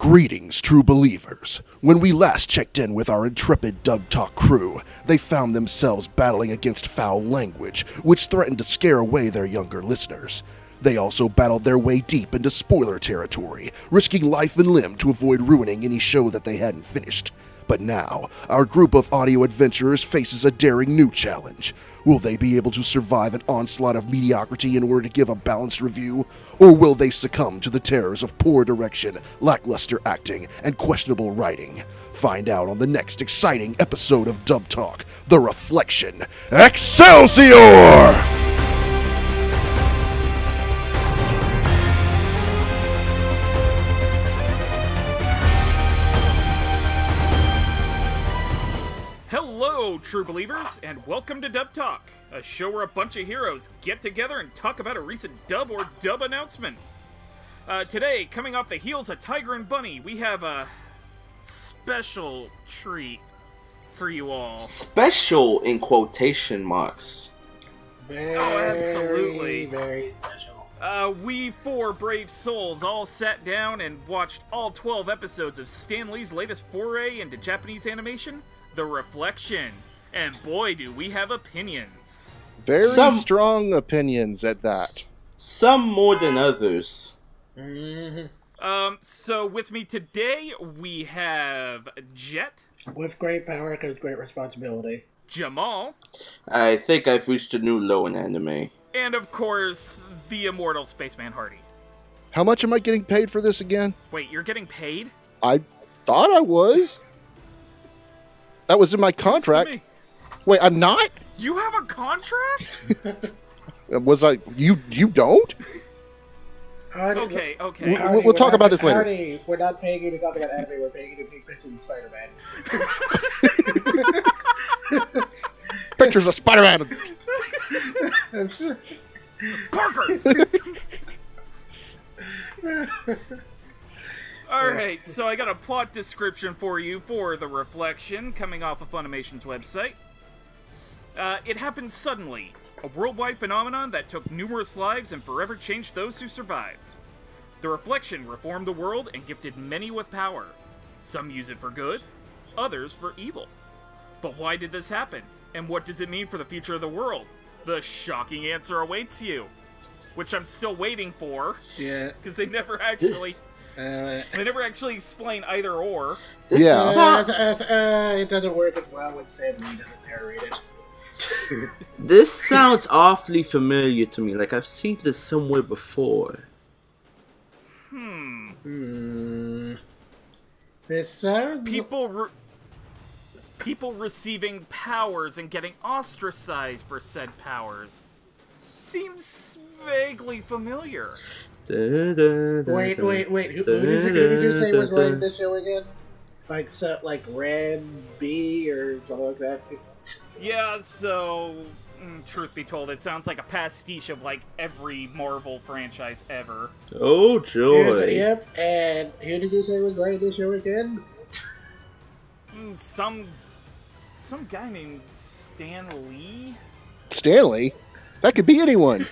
Greetings, true believers. When we last checked in with our intrepid Dub Talk crew, they found themselves battling against foul language, which threatened to scare away their younger listeners. They also battled their way deep into spoiler territory, risking life and limb to avoid ruining any show that they hadn't finished. But now, our group of audio adventurers faces a daring new challenge. Will they be able to survive an onslaught of mediocrity in order to give a balanced review? Or will they succumb to the terrors of poor direction, lackluster acting, and questionable writing? Find out on the next exciting episode of Dub Talk, The Reflection. Excelsior! Hello, true believers, and welcome to Dub Talk, a show where a bunch of heroes get together and talk about a recent dub or dub announcement. Today, coming off the heels of Tiger and Bunny, we have a special treat for you all. Special in quotation marks. Absolutely. Very special. We four brave souls all sat down and watched all 12 episodes of Stan Lee's latest foray into Japanese animation, The Reflection. And boy, do we have opinions. Very strong opinions at that. Some more than others. Mm-hmm. So with me today, we have Jet. With great power comes great responsibility. Jamal. I think I've reached a new low in anime. And of course, the immortal Spaceman Hardy. How much am I getting paid for this again? Wait, you're getting paid? I thought I was. That was in my contract. Wait, I'm not? You have a contract? Was I? You don't? Hardy, Okay. Hardy, we'll talk about this later. Hardy, we're not paying you to talk about anime, we're paying you to take pictures of Spider-Man. Pictures of Spider-Man. Parker! Alright, so I got a plot description for you for The Reflection, coming off of Funimation's website. It happened suddenly, a worldwide phenomenon that took numerous lives and forever changed those who survived. The Reflection reformed the world and gifted many with power. Some use it for good, others for evil. But why did this happen? And what does it mean for the future of the world? The shocking answer awaits you. Which I'm still waiting for. Yeah. Because they never actually... they never actually explain either or. Yeah. It doesn't work as well when Sam Lee doesn't narrate it. This sounds awfully familiar to me, like I've seen this somewhere before. This sounds... People receiving powers and getting ostracized for said powers. Seems vaguely familiar. Wait. Who did you say was running this show again? Like Red B or something like that? Yeah, so, truth be told, it sounds like a pastiche of, like, every Marvel franchise ever. Oh, joy. Yep, and who did you say was running this show again? Some guy named Stan Lee? Stanley? That could be anyone.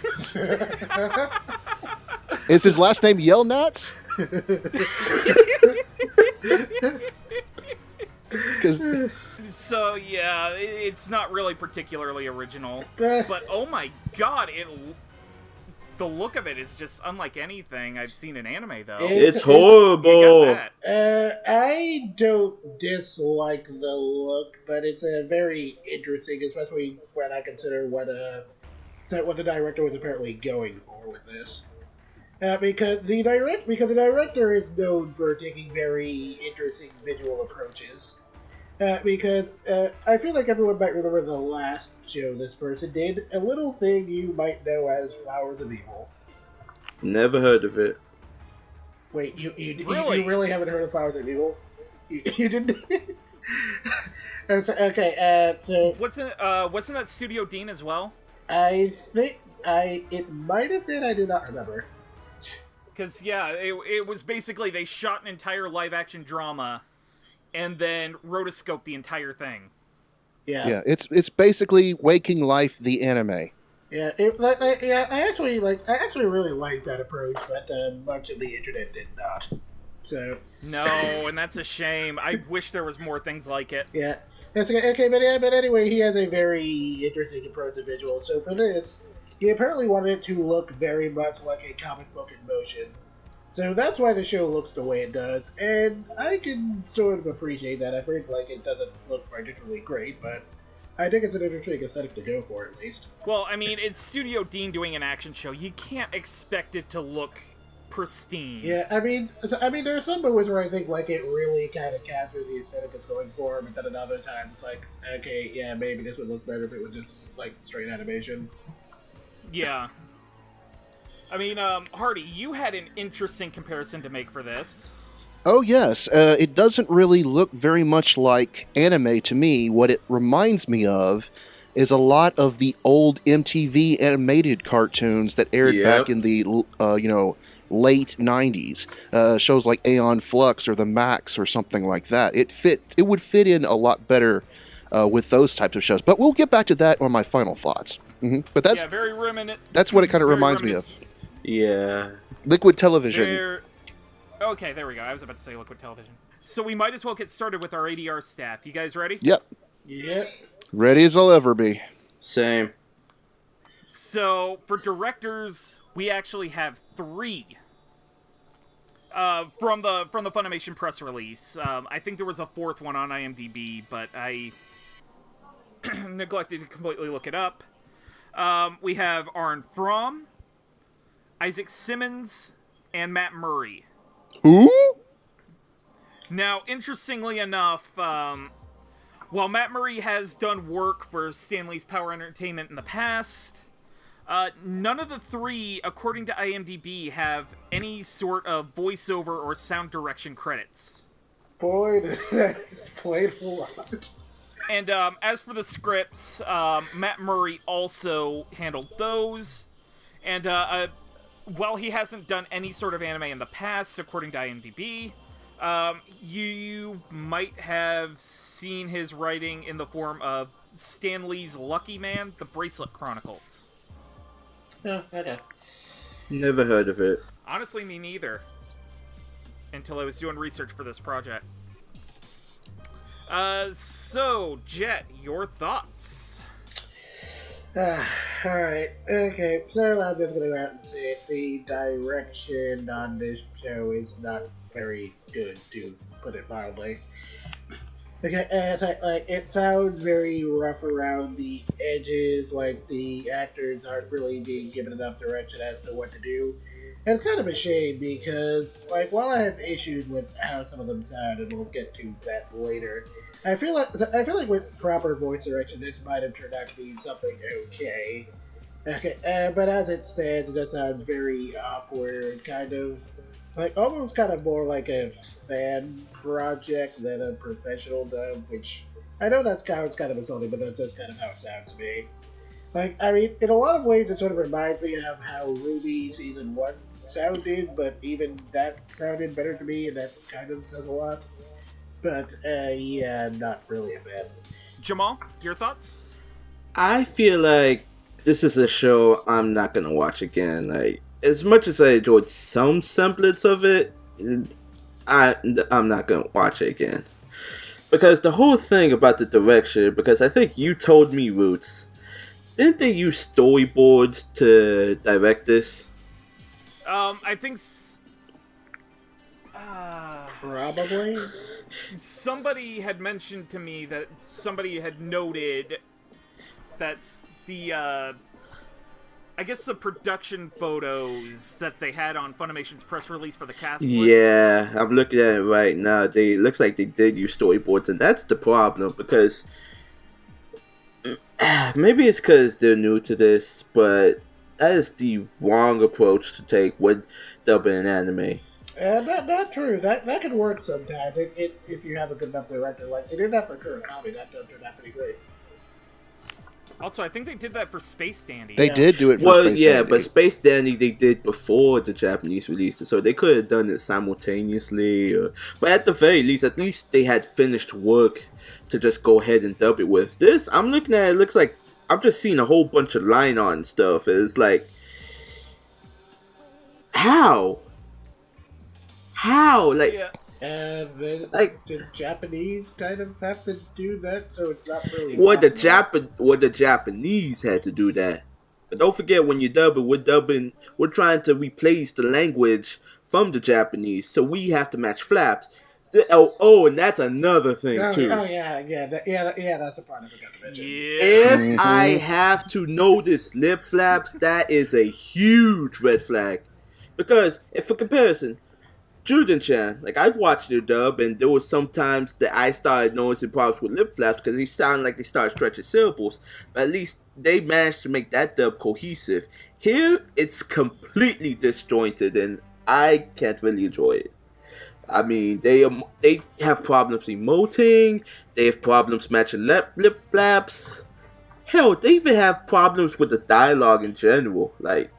Is his last name Yelnats? So, yeah, it's not really particularly original. But, oh my god, the look of it is just unlike anything I've seen in anime, though. It's horrible. I don't dislike the look, but it's very interesting, especially when I consider what the director was apparently going for with this. Because the director is known for taking very interesting visual approaches. Because I feel like everyone might remember the last show this person did, a little thing you might know as Flowers of Evil. Never heard of it. Wait, you really haven't heard of Flowers of Evil? You didn't? Okay, so... Wasn't that Studio Dean as well? I think it might have been, I do not remember. Because, yeah, it was basically they shot an entire live-action drama and then rotoscoped the entire thing. Yeah, it's basically Waking Life, the anime. Yeah, I actually really liked that approach, but much of the internet did not. So No, and that's a shame. I wish there was more things like it. yeah, that's okay. But anyway, he has a very interesting approach to visual. So for this, he apparently wanted it to look very much like a comic book in motion. So that's why the show looks the way it does, and I can sort of appreciate that. I think like it doesn't look particularly great, but I think it's an interesting aesthetic to go for at least. Well, I mean, it's Studio Dean doing an action show. You can't expect it to look pristine. Yeah, I mean, there are some movies where I think like it really kind of captures the aesthetic it's going for, but then at other times it's like, okay, yeah, maybe this would look better if it was just like straight animation. Yeah. I mean, Hardy, you had an interesting comparison to make for this. Oh, yes. It doesn't really look very much like anime to me. What it reminds me of is a lot of the old MTV animated cartoons that aired back in the, late 90s. Shows like Aeon Flux or The Max or something like that. It would fit in a lot better with those types of shows. But we'll get back to that on my final thoughts. But that's very reminiscent. That's what it kind of reminds me of. Yeah. Liquid television. Okay, there we go. I was about to say liquid television. So we might as well get started with our ADR staff. You guys ready? Yep. Yep. Ready as I'll ever be. Same. So for directors, we actually have 3. From the Funimation press release. I think there was a 4th one on IMDb, but I neglected to completely look it up. We have Aaron Fromm, Isaac Simmons, and Matt Murray. Who? Now, interestingly enough, while Matt Murray has done work for Stanley's Power Entertainment in the past, none of the 3, according to IMDb, have any sort of voiceover or sound direction credits. Boy, that explains a lot. And as for the scripts, Matt Murray also handled those. And while he hasn't done any sort of anime in the past, according to IMDb, you might have seen his writing in the form of Stan Lee's Lucky Man, The Bracelet Chronicles. Oh, okay. Never heard of it. Honestly, me neither. Until I was doing research for this project. So, Jet, your thoughts? Alright, okay, so I'm just gonna go out and say it. The direction on this show is not very good, to put it mildly. Okay, it sounds very rough around the edges, like the actors aren't really being given enough direction as to what to do. And it's kind of a shame because, like, while I have issues with how some of them sound, and we'll get to that later, I feel like with proper voice direction, this might have turned out to be something okay. Okay, but as it stands, that sounds very awkward, kind of, like, almost kind of more like a fan project than a professional dub, which, I know that sounds kind of insulting, but that's just kind of how it sounds to me. Like, I mean, in a lot of ways, it sort of reminds me of how Ruby Season 1 sounded, but even that sounded better to me, and that kind of says a lot. But, yeah, I'm not really a fan. Jamal, your thoughts? I feel like this is a show I'm not gonna watch again. Like, as much as I enjoyed some semblance of it, I'm not gonna watch it again. Because the whole thing about the direction, because I think you told me, Roots, didn't they use storyboards to direct this? I think... Probably? Somebody had mentioned to me that somebody had noted that's the, I guess the production photos that they had on Funimation's press release for the cast list. Yeah, I'm looking at it right now. It looks like they did use storyboards, and that's the problem, because maybe it's because they're new to this, but that is the wrong approach to take with dubbing an anime. Not true. That could work sometimes if you have a good enough director. Like, they did that for Kurakami. That turned out pretty great. Also, I think they did that for Space Dandy. They did do it for Space Dandy. But Space Dandy they did before the Japanese released it, so they could have done it simultaneously. But at the very least, they had finished work to just go ahead and dub it with. This, I'm looking at it, looks like I'm just seeing a whole bunch of line on stuff. It's like, how? How? Like, Yeah. The Japanese kind of have to do that, so it's not really what the impossible. Japanese had to do that. But don't forget, when you're dubbing, we're trying to replace the language from the Japanese, so we have to match flaps. And that's another thing too. That's a part I forgot to mention. Yeah. If I have to notice lip flaps, that is a huge red flag. Because, if for comparison, Juden-chan, like I watched their dub, and there was sometimes that I started noticing problems with lip flaps because they sound like they started stretching syllables. But at least they managed to make that dub cohesive. Here, it's completely disjointed, and I can't really enjoy it. I mean, they have problems emoting. They have problems matching lip flaps. Hell, they even have problems with the dialogue in general. Like,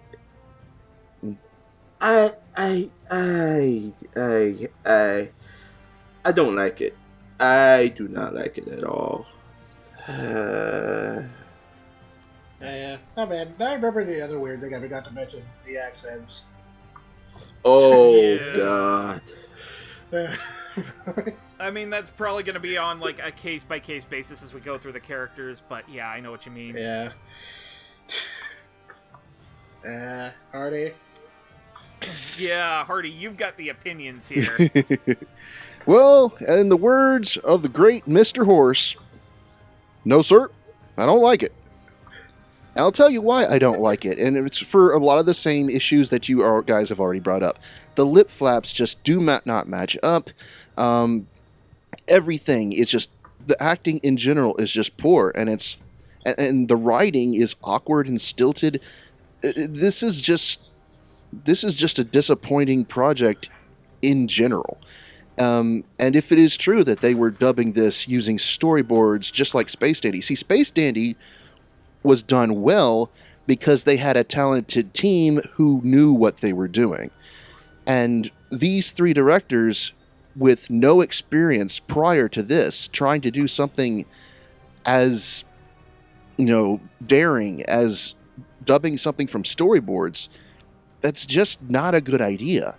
I don't like it. I do not like it at all. Yeah, not bad. I remember the other weird thing I forgot to mention: the accents. Oh Yeah. God. I mean, that's probably going to be on like a case-by-case basis as we go through the characters, but yeah, I know what you mean. Yeah. Hardy. Yeah, Hardy, you've got the opinions here. Well, in the words of the great Mr. Horse, no, sir, I don't like it. And I'll tell you why I don't like it. And it's for a lot of the same issues that you guys have already brought up. The lip flaps just do not match up. Everything is just, the acting in general is just poor. And the writing is awkward and stilted. This is just a disappointing project in general. And if it is true that they were dubbing this using storyboards just like Space Dandy. See, Space Dandy was done well because they had a talented team who knew what they were doing. And these three directors with no experience prior to this, trying to do something as, daring as dubbing something from storyboards, that's just not a good idea.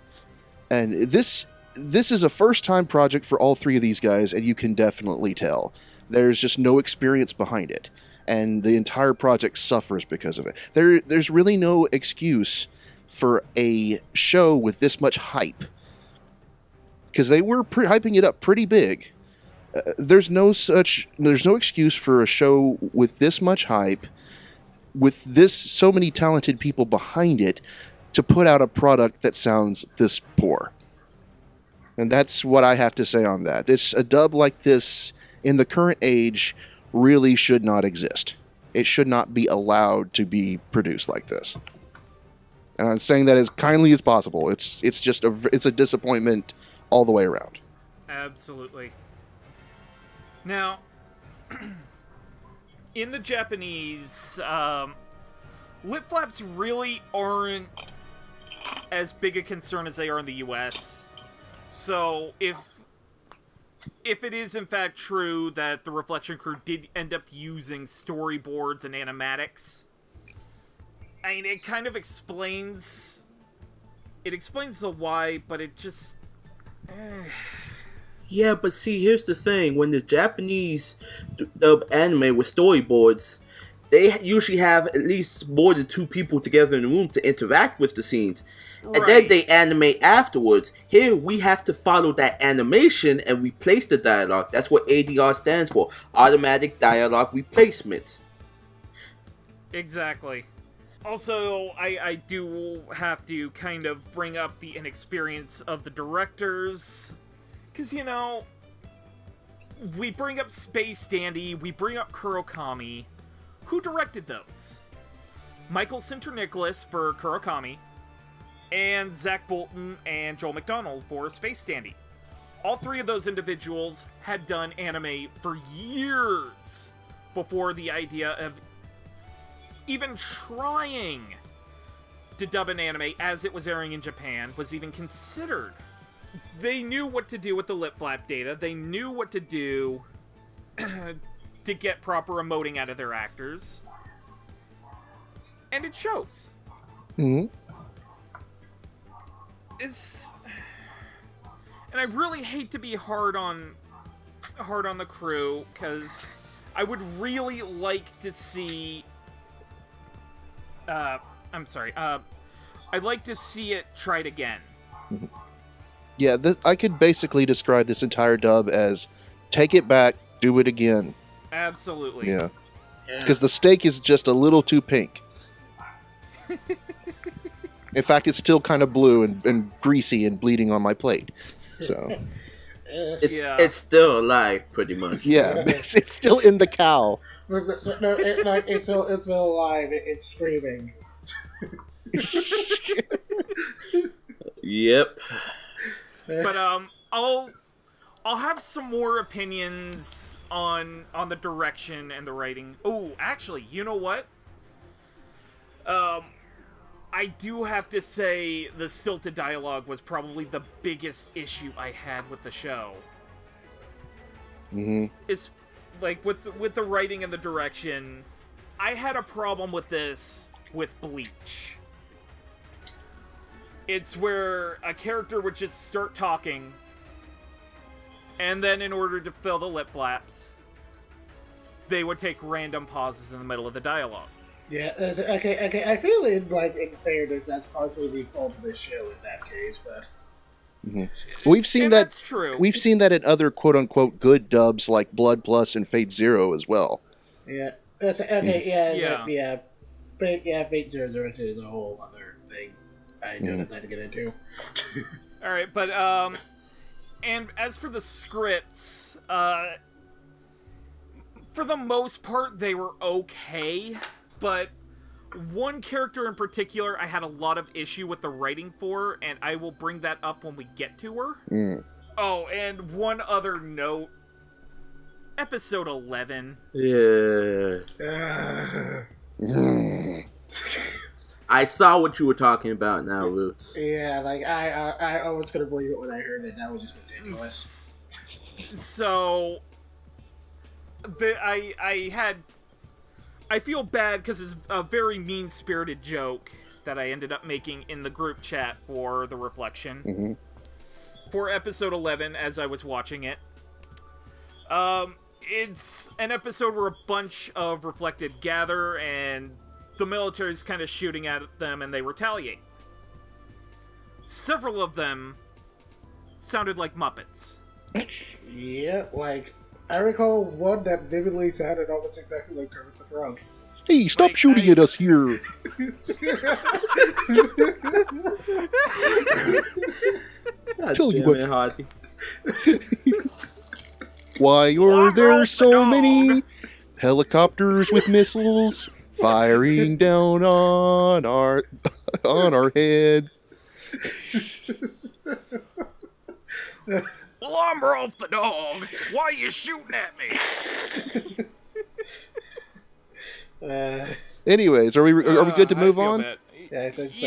And this is a first-time project for all three of these guys, and you can definitely tell. There's just no experience behind it, and the entire project suffers because of it. There's really no excuse for a show with this much hype, because they were hyping it up pretty big. There's no excuse for a show with this much hype, with so many talented people behind it, to put out a product that sounds this poor. And that's what I have to say on that. A dub like this in the current age really should not exist. It should not be allowed to be produced like this. And I'm saying that as kindly as possible. It's a disappointment all the way around. Absolutely. Now, in the Japanese, lip flaps really aren't as big a concern as they are in the US. So, if it is in fact true that the Reflection crew did end up using storyboards and animatics, I mean, it kind of explains the why, but it just... Yeah, but see, here's the thing. When the Japanese dub anime with storyboards, they usually have at least more than two people together in the room to interact with the scenes. And then they animate afterwards. Here, we have to follow that animation and replace the dialogue. That's what ADR stands for. Automatic Dialogue Replacement. Exactly. Also, I do have to kind of bring up the inexperience of the directors. Because, we bring up Space Dandy, we bring up Kurokami. Who directed those? Michael Sinter-Nicholas for Kurokami, and Zach Bolton and Joel McDonald for Space Dandy. All three of those individuals had done anime for years before the idea of even trying to dub an anime as it was airing in Japan was even considered. They knew what to do with the lip flap data. They knew what to do to get proper emoting out of their actors. And it shows. Mm-hmm. And I really hate to be hard on the crew, because I would really like to see... I'd like to see it tried again. Yeah, I could basically describe this entire dub as take it back, do it again. Absolutely. Yeah. Because the steak is just a little too pink. In fact, it's still kind of blue and greasy and bleeding on my plate. So it's still alive, pretty much. yeah, it's still in the cow. No, it's still alive. It's screaming. Yep. But I'll have some more opinions on the direction and the writing. Oh, actually, you know what? I do have to say the stilted dialogue was probably the biggest issue I had with the show. Mm-hmm. It's like with the writing and the direction. I had a problem with this with Bleach. It's where a character would just start talking, and then in order to fill the lip flaps, they would take random pauses in the middle of the dialogue. Yeah, okay. I feel in fairness, that's partially the fault of the show in that case, but we've seen and that. That's true. We've seen that in other quote unquote good dubs like Blood Plus and Fate Zero as well. Yeah, that's okay. Yeah. Fate 002 is a whole other thing. I don't have time to get into. All right, but and as for the scripts, for the most part, they were okay. But one character in particular, I had a lot of issue with the writing for, and I will bring that up when we get to her. Oh, and one other note. Episode 11. Yeah. I saw what you were talking about now, Roots. Yeah, I was gonna believe it when I heard it. That was just ridiculous. So, I feel bad because it's a very mean-spirited joke that I ended up making in the group chat for the Reflection. For episode 11, as I was watching it. It's an episode where a bunch of Reflected gather, and the military's kind of shooting at them, and they retaliate. Several of them sounded like Muppets. Yeah, I recall one that vividly sounded almost exactly like Kermit the Frog. Hey, stop shooting at us here! Tell you what. Hardy. Why are there so many helicopters with missiles firing down on our heads? Well, I'm Rolf the dog. Why are you shooting at me? Anyways, are we good to move on? Yeah, I think so.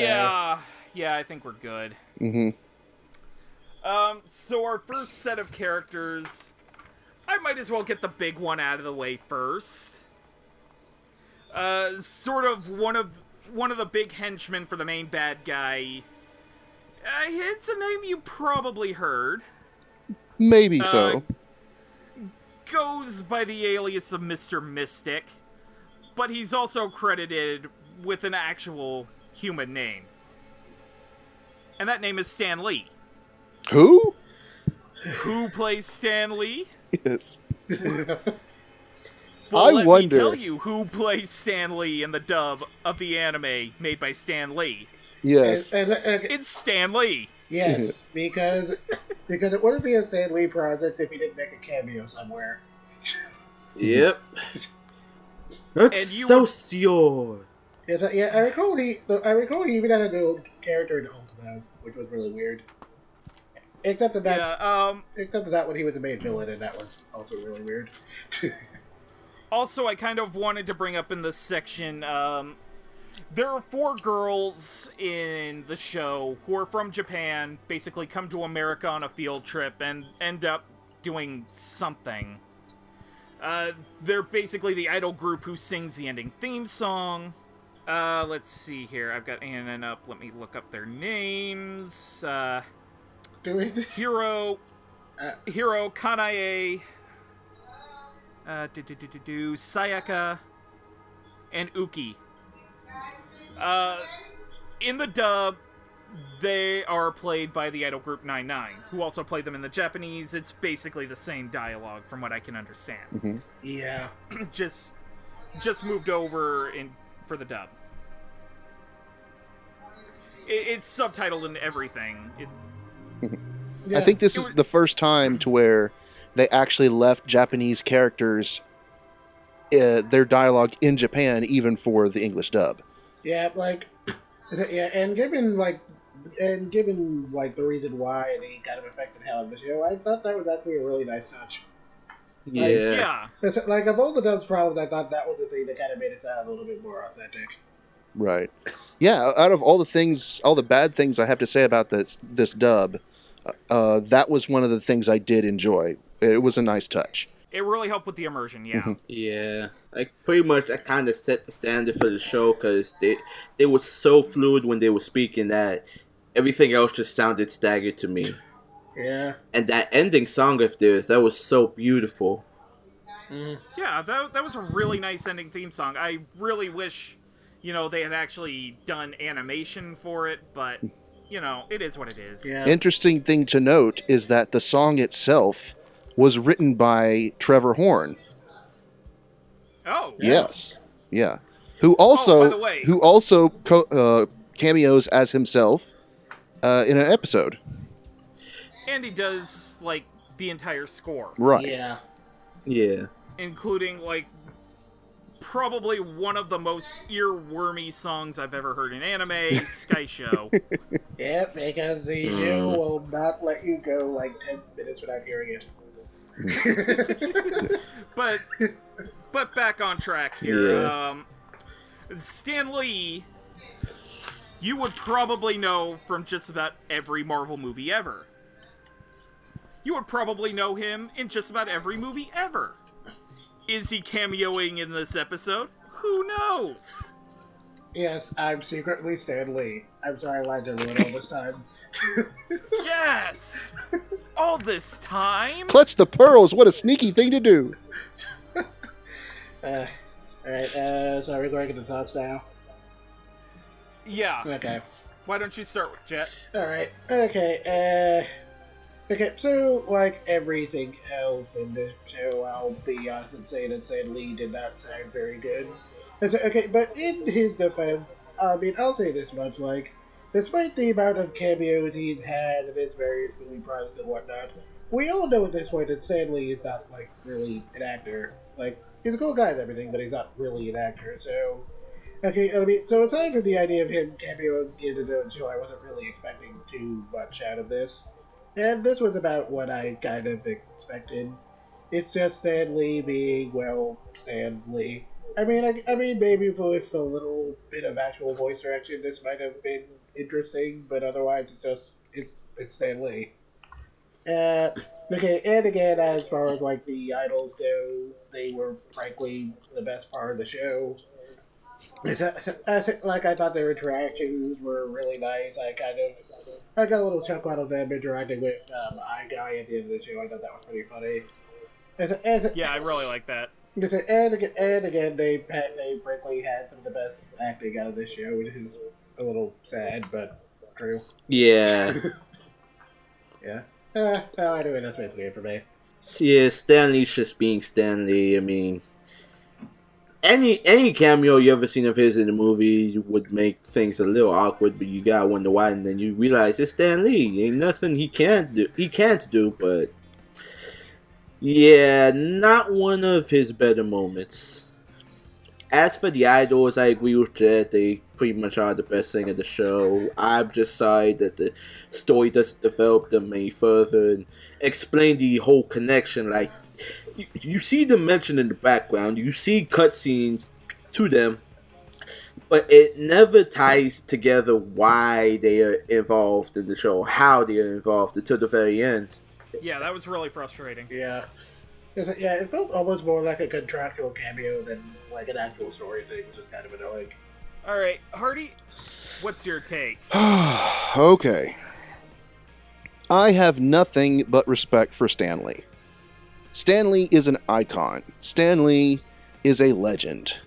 Yeah, I think we're good. So our first set of characters, I might as well get the big one out of the way first. Sort of one of the big henchmen for the main bad guy. It's a name you probably heard. Maybe so. Goes by the alias of Mr. Mystic, but he's also credited with an actual human name. And that name is Stan Lee. Who? Who plays Stan Lee? Yes. Well, I wonder. Me tell you who plays Stan Lee in the dub of the anime made by Stan Lee. Yes. It's Stan Lee. Yes, because it wouldn't be a Stan Lee project if he didn't make a cameo somewhere. Yep. Excelsior! Yeah, I recall he even had a new character in Ultimo, which was really weird. Except for that when he was the main villain, and that was also really weird. Also, I kind of wanted to bring up in this section, there are 4 girls in the show who are from Japan, basically come to America on a field trip and end up doing something. They're basically the idol group who sings the ending theme song. Let's see here. I've got Anna up. Let me look up their names. Do we? Hiro, Kanae, Sayaka, and Uki. In the dub, they are played by the idol group 99, who also played them in the Japanese. It's basically the same dialogue, from what I can understand. Mm-hmm. Yeah. just moved over for the dub. It's subtitled and everything. Yeah. I think this is the first time to where they actually left Japanese characters, their dialogue in Japan, even for the English dub. Yeah, and given the reason why they kind of affected how of the show, I thought that was actually a really nice touch. Yeah. Like of all the dub's problems, I thought that was the thing that kind of made it sound a little bit more authentic. Right. Yeah, out of all the bad things I have to say about this dub, that was one of the things I did enjoy. It was a nice touch. It really helped with the immersion, yeah. Mm-hmm. Yeah. Like, pretty much, I kind of set the standard for the show, because they were so fluid when they were speaking that everything else just sounded staggered to me. Yeah. And that ending song of theirs, that was so beautiful. Mm. Yeah, that was a really nice ending theme song. I really wish, they had actually done animation for it, but, it is what it is. Yeah. Interesting thing to note is that the song itself was written by Trevor Horn. Oh. Yes. Yeah. Who also by the way. cameos as himself in an episode. And he does, the entire score. Right. Yeah. Yeah. Including, probably one of the most earwormy songs I've ever heard in anime, Sky Show. Yeah, because the show will not let you go 10 minutes without hearing it. But back on track here. Yeah. Stan Lee, you would probably know from just about every Marvel movie ever. You would probably know him in just about every movie ever. Is he cameoing in this episode? Who knows? Yes, I'm secretly Stan Lee. I'm sorry I lied to everyone all this time. Yes! All this time? Clutch the pearls. What a sneaky thing to do. Alright, so are we going to the thoughts now? Yeah. Okay. Why don't you start with Jet? Alright, okay, so, like everything else in this show, I'll be honest and say that Stan Lee did not sound very good. Okay, but in his defense, I'll say this much, despite the amount of cameos he's had in his various movie projects and whatnot, we all know at this point that Stan Lee is not, really an actor. He's a cool guy and everything, but he's not really an actor, so... Okay, so aside from the idea of him cameoing into the show, I wasn't really expecting too much out of this. And this was about what I kind of expected. It's just Stan Lee being, Stan Lee. I mean, maybe with a little bit of actual voice direction, this might have been interesting, but otherwise, it's Stan Lee. Okay, and again, as far as the idols go, they were frankly the best part of the show. I thought their interactions were really nice. I got a little chuckle out of them interacting with I Guy at the end of the show. I thought that was pretty funny. Yeah, I really like that. And again, they frankly had some of the best acting out of this show, which is a little sad, but true. Yeah. Yeah. Anyway, that's basically it for me. Yeah, Stan Lee's just being Stan Lee. Any cameo you ever seen of his in a movie would make things a little awkward, but you gotta wonder why, and then you realize it's Stan Lee. Ain't nothing he can't do, but yeah, not one of his better moments. As for the idols, I agree with Jet. They pretty much are the best thing of the show. I'm just sorry that the story doesn't develop them any further and explain the whole connection. You see them mentioned in the background, you see cutscenes to them, but it never ties together why they are involved in the show, how they are involved until the very end. Yeah, that was really frustrating. Yeah. It felt almost more like a contractual cameo than an actual story thing, which is kind of annoying. Alright, Hardy, what's your take? Okay. I have nothing but respect for Stan Lee. Stan Lee is an icon. Stan Lee is a legend.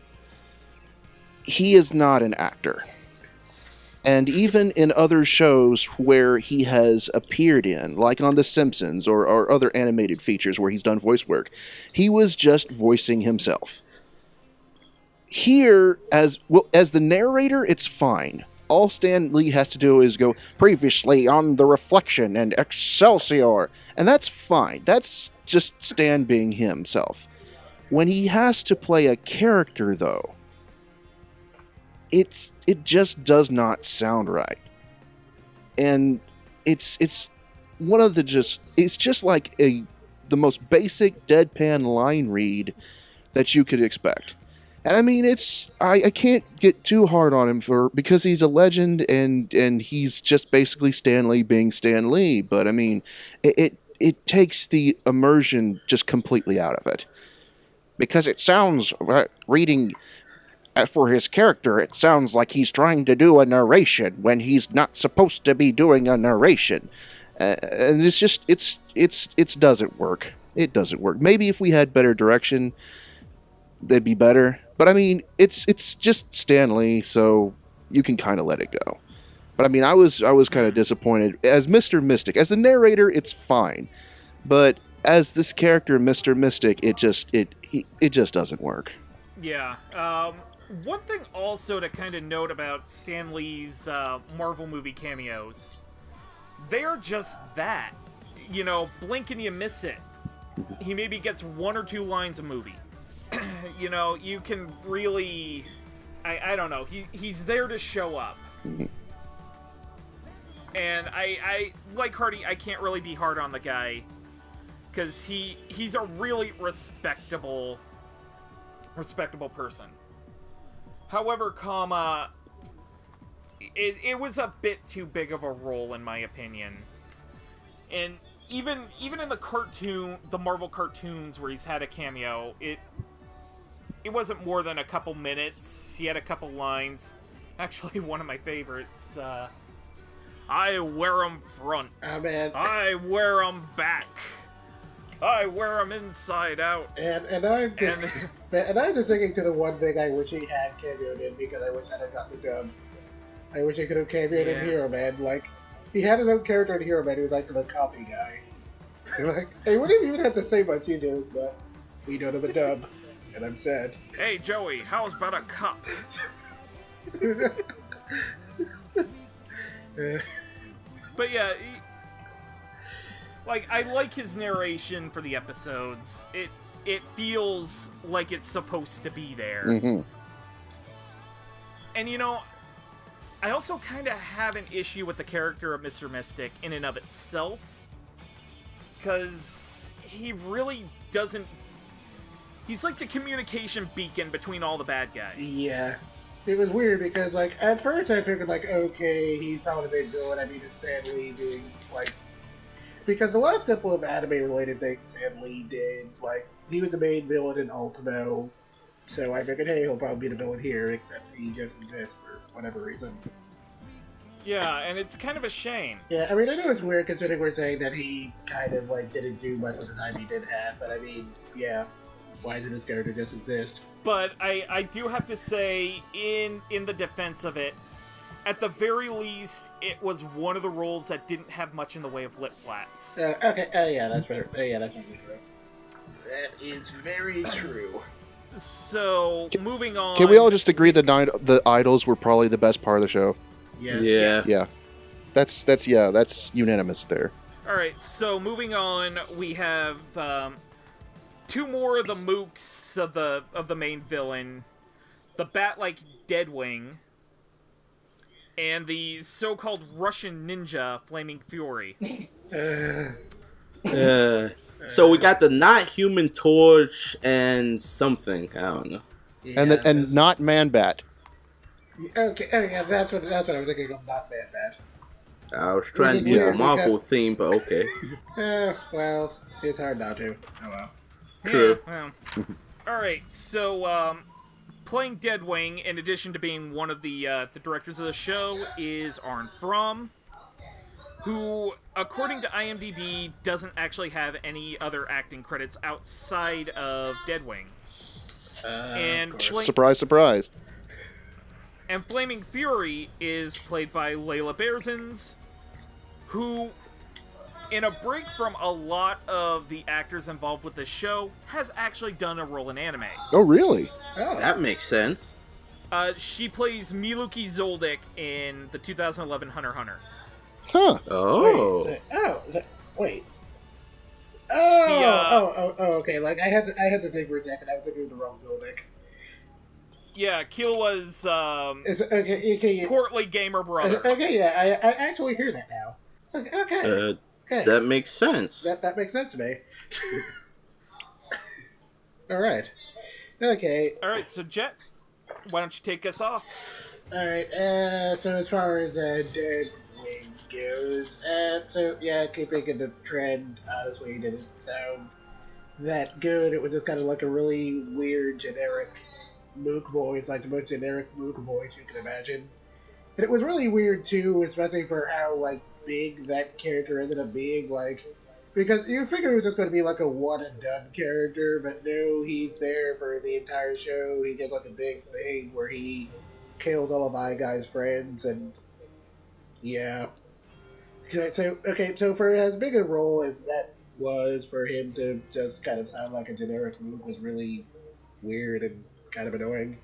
He is not an actor. And even in other shows where he has appeared in, like on The Simpsons or other animated features where he's done voice work, he was just voicing himself. Here, as the narrator, it's fine. All Stan Lee has to do is go, previously on The Reflection and Excelsior, and that's fine. That's just Stan being himself. When he has to play a character, though, it just does not sound right. And it's one of the it's just like the most basic deadpan line read that you could expect. And I mean, I can't get too hard on him because he's a legend and he's just basically Stan Lee being Stan Lee. But I mean, it takes the immersion just completely out of it. Because it sounds, reading for his character, it sounds like he's trying to do a narration when he's not supposed to be doing a narration. And it's just, it doesn't work. It doesn't work. Maybe if we had better direction, they'd be better. But I mean, it's just Stan Lee, so you can kind of let it go. But I mean, I was kind of disappointed. As Mr. Mystic, as the narrator, it's fine. But as this character, Mr. Mystic, it just doesn't work. Yeah. One thing also to kind of note about Stan Lee's Marvel movie cameos, they are just that. You know, blink and you miss it. He maybe gets one or two lines a movie. You know, you can really... I don't know. He's there to show up. And I like Hardy, I can't really be hard on the guy. Because he's a really respectable person. However, it was a bit too big of a role in my opinion. And even in the Marvel cartoons where he's had a cameo, it wasn't more than a couple minutes. He had a couple lines. Actually, one of my favorites, I wear 'em front. Oh, man. I wear 'em back. I wear 'em inside out. And I'm just thinking to the one thing I wish he had cameoed in because I wish I'd have gotten the dub. I wish he could have cameoed in Hero Man. Like, he had his own character in Hero Man who was like the copy guy. Like, he wouldn't even have to say much either, but we don't have a dub. And I'm sad. Hey, Joey, how's about a cup? But yeah, I like his narration for the episodes. It feels like it's supposed to be there. Mm-hmm. And you know, I also kind of have an issue with the character of Mr. Mystic in and of itself. Because he really doesn't... He's like the communication beacon between all the bad guys. Yeah. It was weird because, like, at first I figured, like, okay, he's probably the big villain. I mean, it's Stan Lee being, like... Because the last couple of anime-related things Stan Lee did, like, he was the main villain in Ultimo, so I figured, hey, he'll probably be the villain here, except he just exists for whatever reason. Yeah, and it's kind of a shame. Yeah, I mean, I know it's weird considering we're saying that he kind of, like, didn't do much of the time he did have, but I mean, yeah, why doesn't his character just exist? But I do have to say, in the defense of it, at the very least, it was one of the roles that didn't have much in the way of lip flaps. Okay, yeah, that's fair. Yeah, that's very true. That is very true. So, moving on... Can we all just agree that the idols were probably the best part of the show? Yeah. Yeah. Yeah. That's unanimous there. Alright, so moving on, we have two more of the mooks of the main villain. The bat-like Deadwing, and the so-called Russian ninja Flaming Fury. So we got the not human torch and something. I don't know. Yeah, And not Man-Bat. Okay, yeah, that's what I was thinking of, not Man-Bat. I was trying to do the Marvel theme, but okay. Well, it's hard not to. Oh well. True. Yeah, well. Alright, so, playing Deadwing, in addition to being one of the directors of the show, is Arn Fromm. who, according to IMDb, doesn't actually have any other acting credits outside of Deadwing. And Surprise, surprise. And Flaming Fury is played by Layla Bearzins, who, in a break from a lot of the actors involved with the show, has actually done a role in anime. Oh, really? Oh. That makes sense. She plays Miluki Zoldyck in the 2011 Hunter x Hunter. Huh. Oh. Wait. Okay. Like I had to think for a second. I was thinking of the wrong Zoldyck. Yeah, Keel was Okay, courtly gamer brother. Okay, yeah, I actually hear that now. Okay. That makes sense. That makes sense to me. Alright. Okay. Alright, so Jet, why don't you take us off? Alright, so as far as Deadwing goes, so yeah, keeping in the trend, honestly, it didn't sound that good. It was just kind of like a really weird, generic Mook voice, like the most generic Mook voice you can imagine. And it was really weird too, especially for how like big that character ended up being, like, because you figure it was just going to be like a one and done character, but no, he's there for the entire show. He did like a big thing where he killed all of my guy's friends, and yeah. So for as big a role as that was, for him to just kind of sound like a generic Mook was really weird and kind of annoying.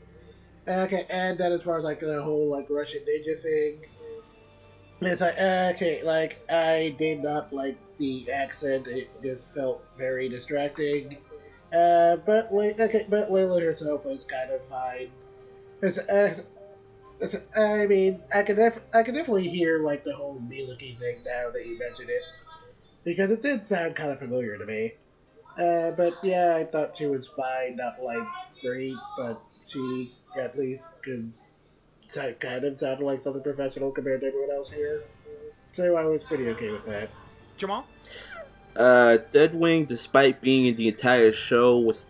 Okay, and then as far as like the whole like Russian ninja thing, it's like okay, like I did not like the accent. It just felt very distracting. But Layla herself was kind of fine. I mean, I can definitely hear like the whole Miluki thing now that you mentioned it, because it did sound kind of familiar to me. But yeah, I thought she was fine, not like great, but she at least could kind of sound like something professional compared to everyone else here. So I was pretty okay with that. Jamal? Deadwing, despite being in the entire show, was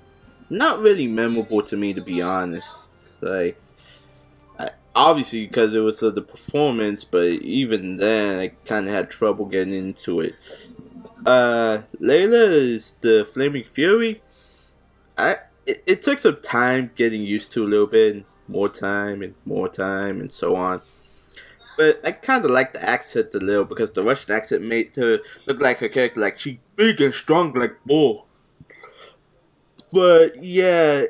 not really memorable to me, to be honest. Like, obviously because it was the performance, but even then, I kind of had trouble getting into it. Layla is the Flaming Fury. It took some time getting used to a little bit, and more time, and so on. But I kind of like the accent a little, because the Russian accent made her look like her character, like she big and strong like bull. But yeah,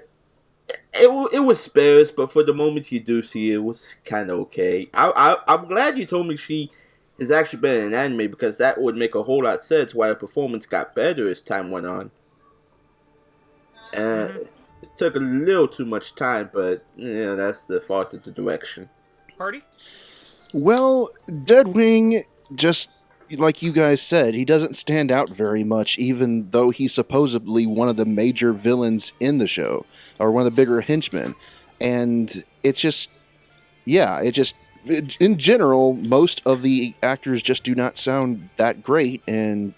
it was sparse, but for the moments you do see it, was kind of okay. I'm glad you told me she is actually better in anime, because that would make a whole lot of sense why her performance got better as time went on. And it took a little too much time, but yeah, that's the fault of the direction. Party? Well, Deadwing, just like you guys said, he doesn't stand out very much, even though he's supposedly one of the major villains in the show, or one of the bigger henchmen. And it's just, yeah, in general, most of the actors just do not sound that great, and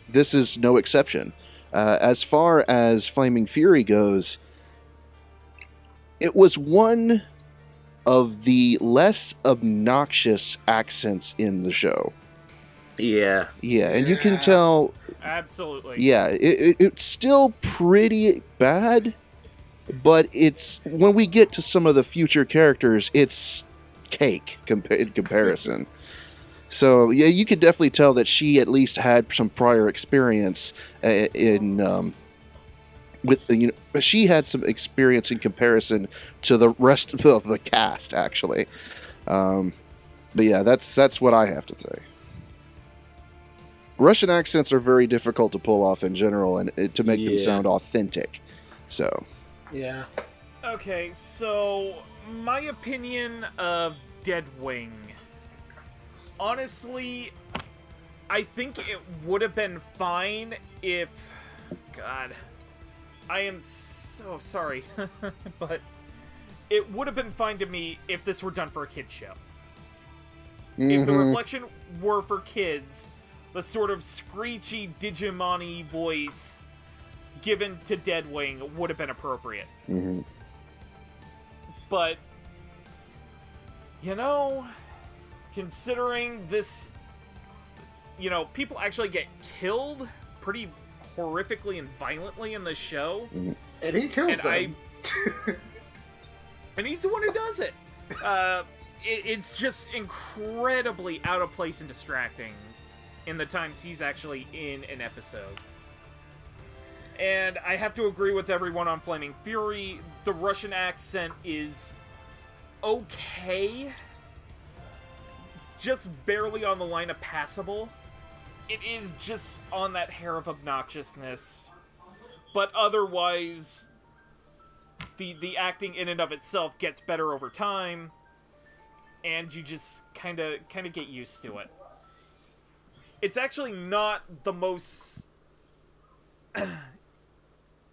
this is no exception. As far as Flaming Fury goes, it was one of the less obnoxious accents in the show. Yeah. Yeah, and you can tell... Absolutely. Yeah, it's still pretty bad, but it's... When we get to some of the future characters, it's cake in comparison. So, yeah, you could definitely tell that she at least had some prior experience she had some experience in comparison to the rest of the cast, actually. But yeah, that's what I have to say. Russian accents are very difficult to pull off in general, and to make them sound authentic. So. Yeah. Okay, so my opinion of Deadwing. Honestly, I think it would have been fine if... God... I am so sorry, but it would have been fine to me if this were done for a kid's show. Mm-hmm. If the Reflection were for kids, the sort of screechy Digimon-y voice given to Deadwing would have been appropriate. Mm-hmm. But, you know, considering this people actually get killed pretty horrifically and violently in the show. And he kills them. And he's the one who does it. It's just incredibly out of place and distracting in the times he's actually in an episode. And I have to agree with everyone on Flaming Fury. The Russian accent is okay. Just barely on the line of passable. It is just on that hair of obnoxiousness. But otherwise, the acting in and of itself gets better over time. And you just kind of get used to it. It's actually not the most...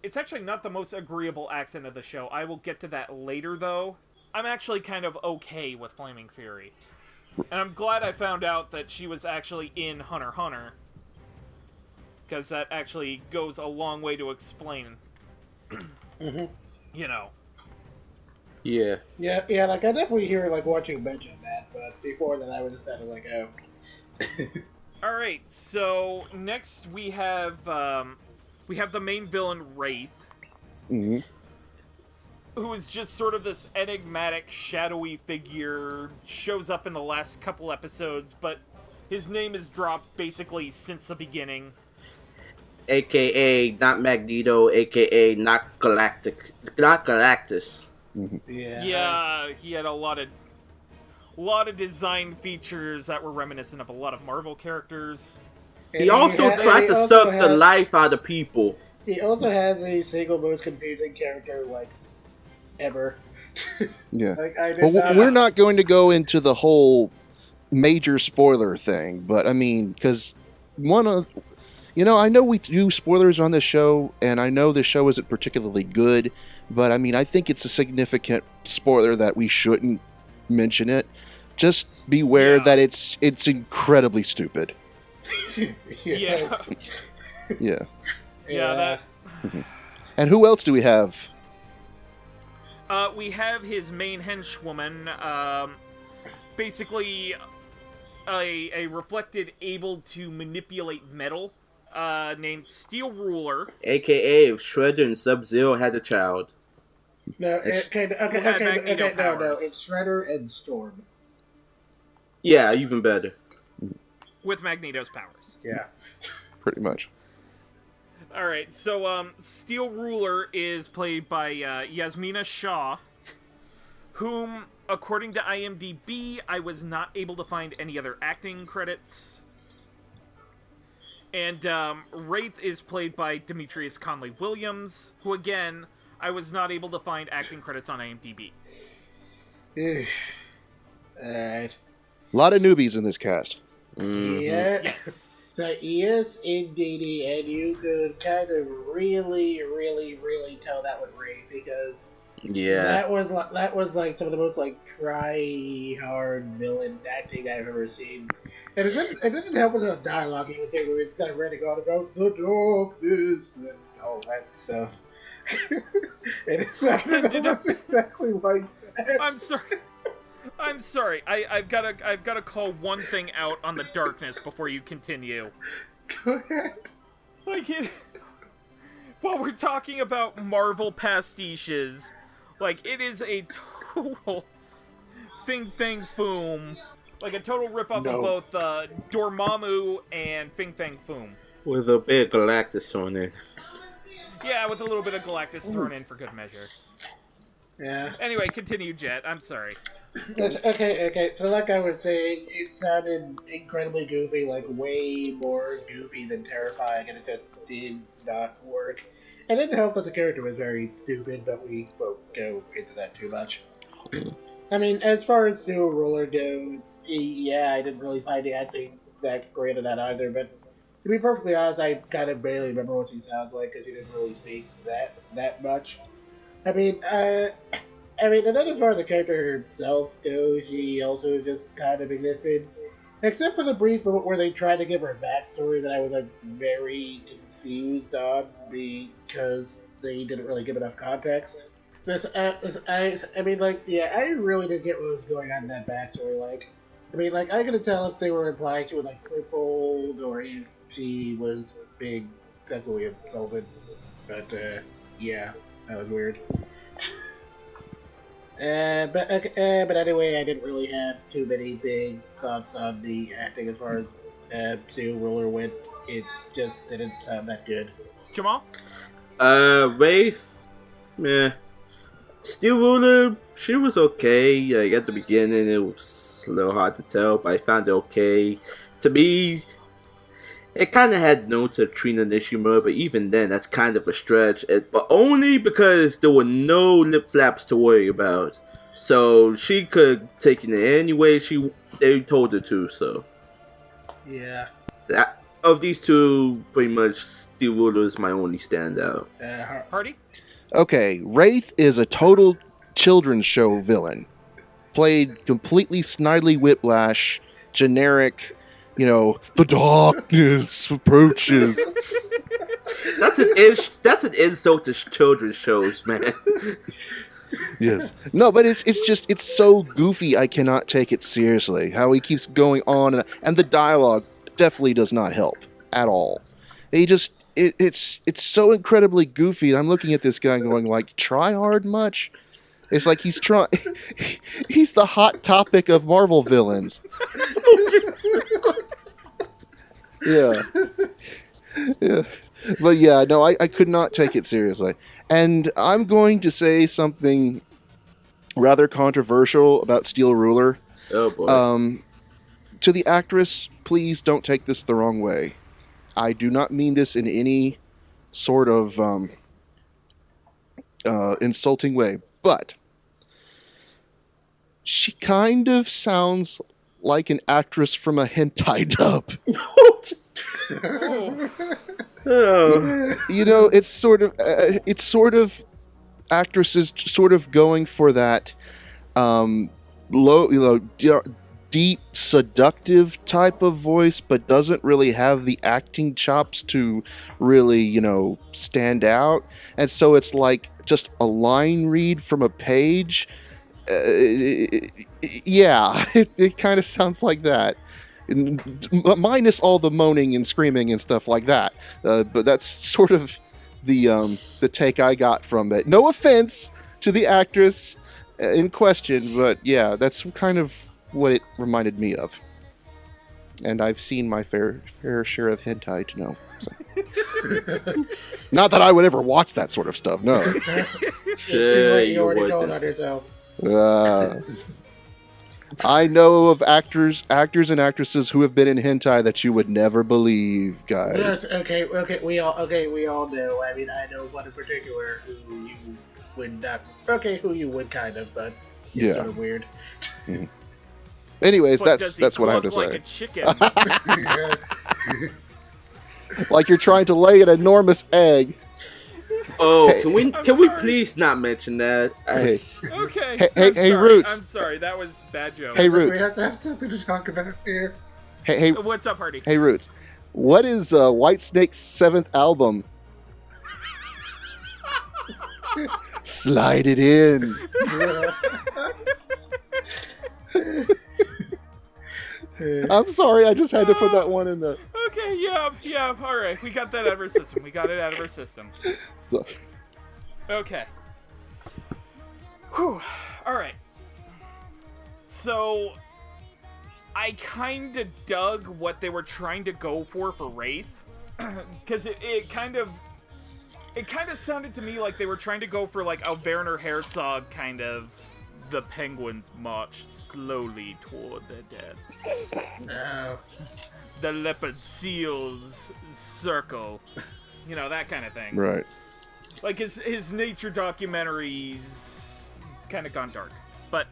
It's actually not the most agreeable accent of the show. I will get to that later, though. I'm actually kind of okay with Flaming Fury. And I'm glad I found out that she was actually in Hunter x Hunter. Because that actually goes a long way to explain. Mm-hmm. Yeah, like, I definitely hear, like, watching mention that, but before that I was just kind of like, oh. Alright, so next we have the main villain, Wraith. Mm-hmm. Who is just sort of this enigmatic, shadowy figure, shows up in the last couple episodes, but his name is dropped basically since the beginning. AKA not Magneto, AKA not Galactus. Mm-hmm. Yeah, he had a lot of design features that were reminiscent of a lot of Marvel characters. He also tried to suck the life out of people. He also has the single most confusing character, like, ever. Yeah. Like, We're not going to go into the whole major spoiler thing, but I mean, because I know we do spoilers on this show, and I know this show isn't particularly good, but I mean, I think it's a significant spoiler that we shouldn't mention it. Just beware that it's incredibly stupid. Yes. Yeah. Yeah, that... And who else do we have? We have his main henchwoman, basically a reflected able to manipulate metal, named Steel Ruler. AKA if Shredder and Sub-Zero had a child. No, no, it's Shredder and Storm. Yeah, even better. With Magneto's powers. Yeah. Pretty much. Alright, so, Steel Ruler is played by, Yasmina Shah, whom, according to IMDb, I was not able to find any other acting credits. And, Wraith is played by Demetrius Conley-Williams, who, again, I was not able to find acting credits on IMDb. Alright. A lot of newbies in this cast. Mm-hmm. Yeah. Yes. So, yes, indeed, and you could kind of really, really, really tell that was Wraith, because that was like some of the most like try-hard villain acting I've ever seen. And it didn't help with the dialogue he was there, where it's kind of ranting on about the darkness and all that stuff. And it sounded almost exactly like that. I'm sorry. I've gotta call one thing out on the darkness before you continue. Go ahead. While we're talking about Marvel pastiches, like, it is a total Fing Fang Foom. Like a total ripoff of both Dormammu and Fing Fang Foom. With a bit of Galactus thrown in. Yeah, with a little bit of Galactus thrown in for good measure. Yeah. Anyway, continue, Jet. I'm sorry. Okay. So like I was saying, it sounded incredibly goofy, like way more goofy than terrifying, and it just did not work. And it didn't help that the character was very stupid, but we won't go into that too much. I mean, as far as Steel Ruler goes, yeah, I didn't really find the acting that great in that either, but to be perfectly honest, I kind of barely remember what she sounds like, because she didn't really speak that much. And then as far as the character herself goes, she also just kind of existed. Except for the brief moment where they tried to give her a backstory that I was, like, very confused on, because they didn't really give enough context. I really didn't get what was going on in that backstory. Like, I mean, like, I couldn't tell if they were implying she was, like, crippled or if she was being sexually assaulted. But, yeah, that was weird. But anyway, I didn't really have too many big thoughts on the acting as far as Steel Ruler went. It just didn't sound that good. Jamal? Wraith, meh. Steel Ruler, she was okay. Like, at the beginning, it was a little hard to tell, but I found it okay. To me, it kind of had notes of Trina Nishimura, but even then, that's kind of a stretch. But only because there were no lip flaps to worry about. So she could take it any way they told her to, so. Yeah. Of these two, pretty much, Steel Ruler is my only standout. Hardy? Okay, Wraith is a total children's show villain. Played completely snidely whiplash, generic, the darkness approaches. That's an insult to children's shows, man. Yes. No, but it's so goofy I cannot take it seriously. How he keeps going on and the dialogue definitely does not help at all. It's so incredibly goofy. I'm looking at this guy going like, try hard much? It's like he's the hot topic of Marvel villains. Yeah. Yeah. But yeah, no, I could not take it seriously. And I'm going to say something rather controversial about Steel Ruler. Oh boy. To the actress, please don't take this the wrong way. I do not mean this in any sort of insulting way, but she kind of sounds like an actress from a hentai dub. Oh. It's sort of actresses sort of going for that low, deep, seductive type of voice, but doesn't really have the acting chops to really, stand out. And so it's like just a line read from a page. It kind of sounds like that. Minus all the moaning and screaming and stuff like that. But that's sort of the take I got from it. No offense to the actress in question, but yeah, that's kind of what it reminded me of. And I've seen my fair share of hentai to know. So. Not that I would ever watch that sort of stuff, no. Sure, you already know about yourself. I know of actors and actresses who have been in hentai that you would never believe, guys. Yes, okay, we all know. I mean, I know one in particular who you would not. Okay, who you would kind of, but it's sort of weird. Mm. Anyways, But that's what I have to like say. A chicken? Like you're trying to lay an enormous egg. Oh, Hey, can we please not mention that? Hey, Okay. Hey, sorry. Roots. I'm sorry. That was bad joke. Hey, We Roots. have to have something to talk about here. Hey, What's up, Hardy? hey, Roots. What is Whitesnake's 7th album? Slide it in. I'm sorry, I just had to put that one in there. Okay, yeah, all right. We got that out of our system. So, Okay. Whew. All right. So, I kind of dug what they were trying to go for Wraith, because it kind of sounded to me like they were trying to go for like a Werner Herzog kind of. The penguins march slowly toward their deaths. No. The leopard seals circle. That kind of thing. right. Like his nature documentaries kind of gone dark. But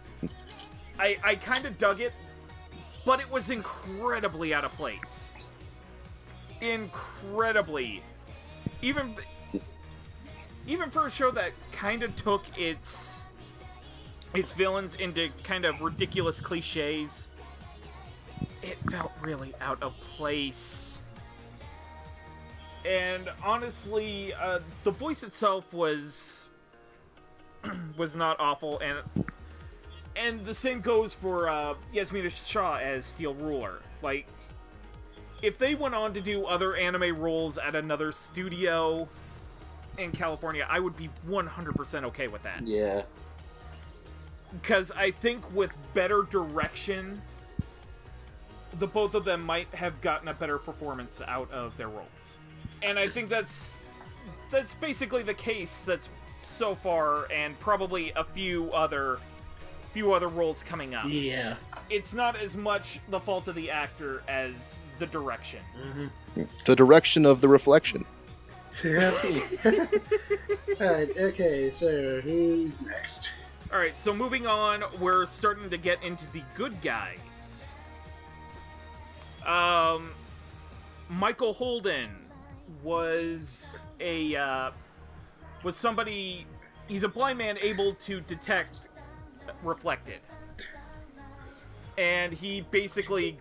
I kind of dug it, but it was incredibly out of place. Incredibly. Even for a show that kind of took its villains into kind of ridiculous cliches, it felt really out of place. And honestly, the voice itself was not awful, and And the same goes for Yasmina Shah as Steel Ruler. Like, if they went on to do other anime roles at another studio in California, I would be 100% okay with that. Yeah. Because I think with better direction, the both of them might have gotten a better performance out of their roles. And I think that's basically the case that's so far, and probably a few other roles coming up. Yeah. It's not as much the fault of the actor as the direction. Mm-hmm. The direction of the reflection. Alright, okay, so who's next? Alright, so moving on, we're starting to get into the good guys. Michael Holden was somebody. He's a blind man able to detect reflected, and he basically,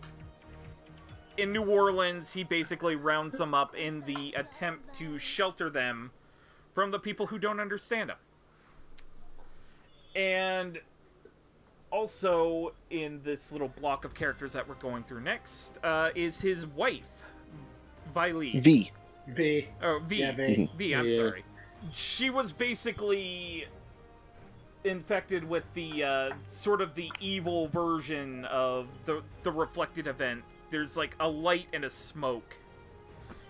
in New Orleans, he basically rounds them up in the attempt to shelter them from the people who don't understand him. And also, in this little block of characters that we're going through next, is his wife, Vy. V. V. Oh, V. Yeah, V. V, I'm sorry. She was basically infected with the, sort of the evil version of the reflected event. There's, like, a light and a smoke.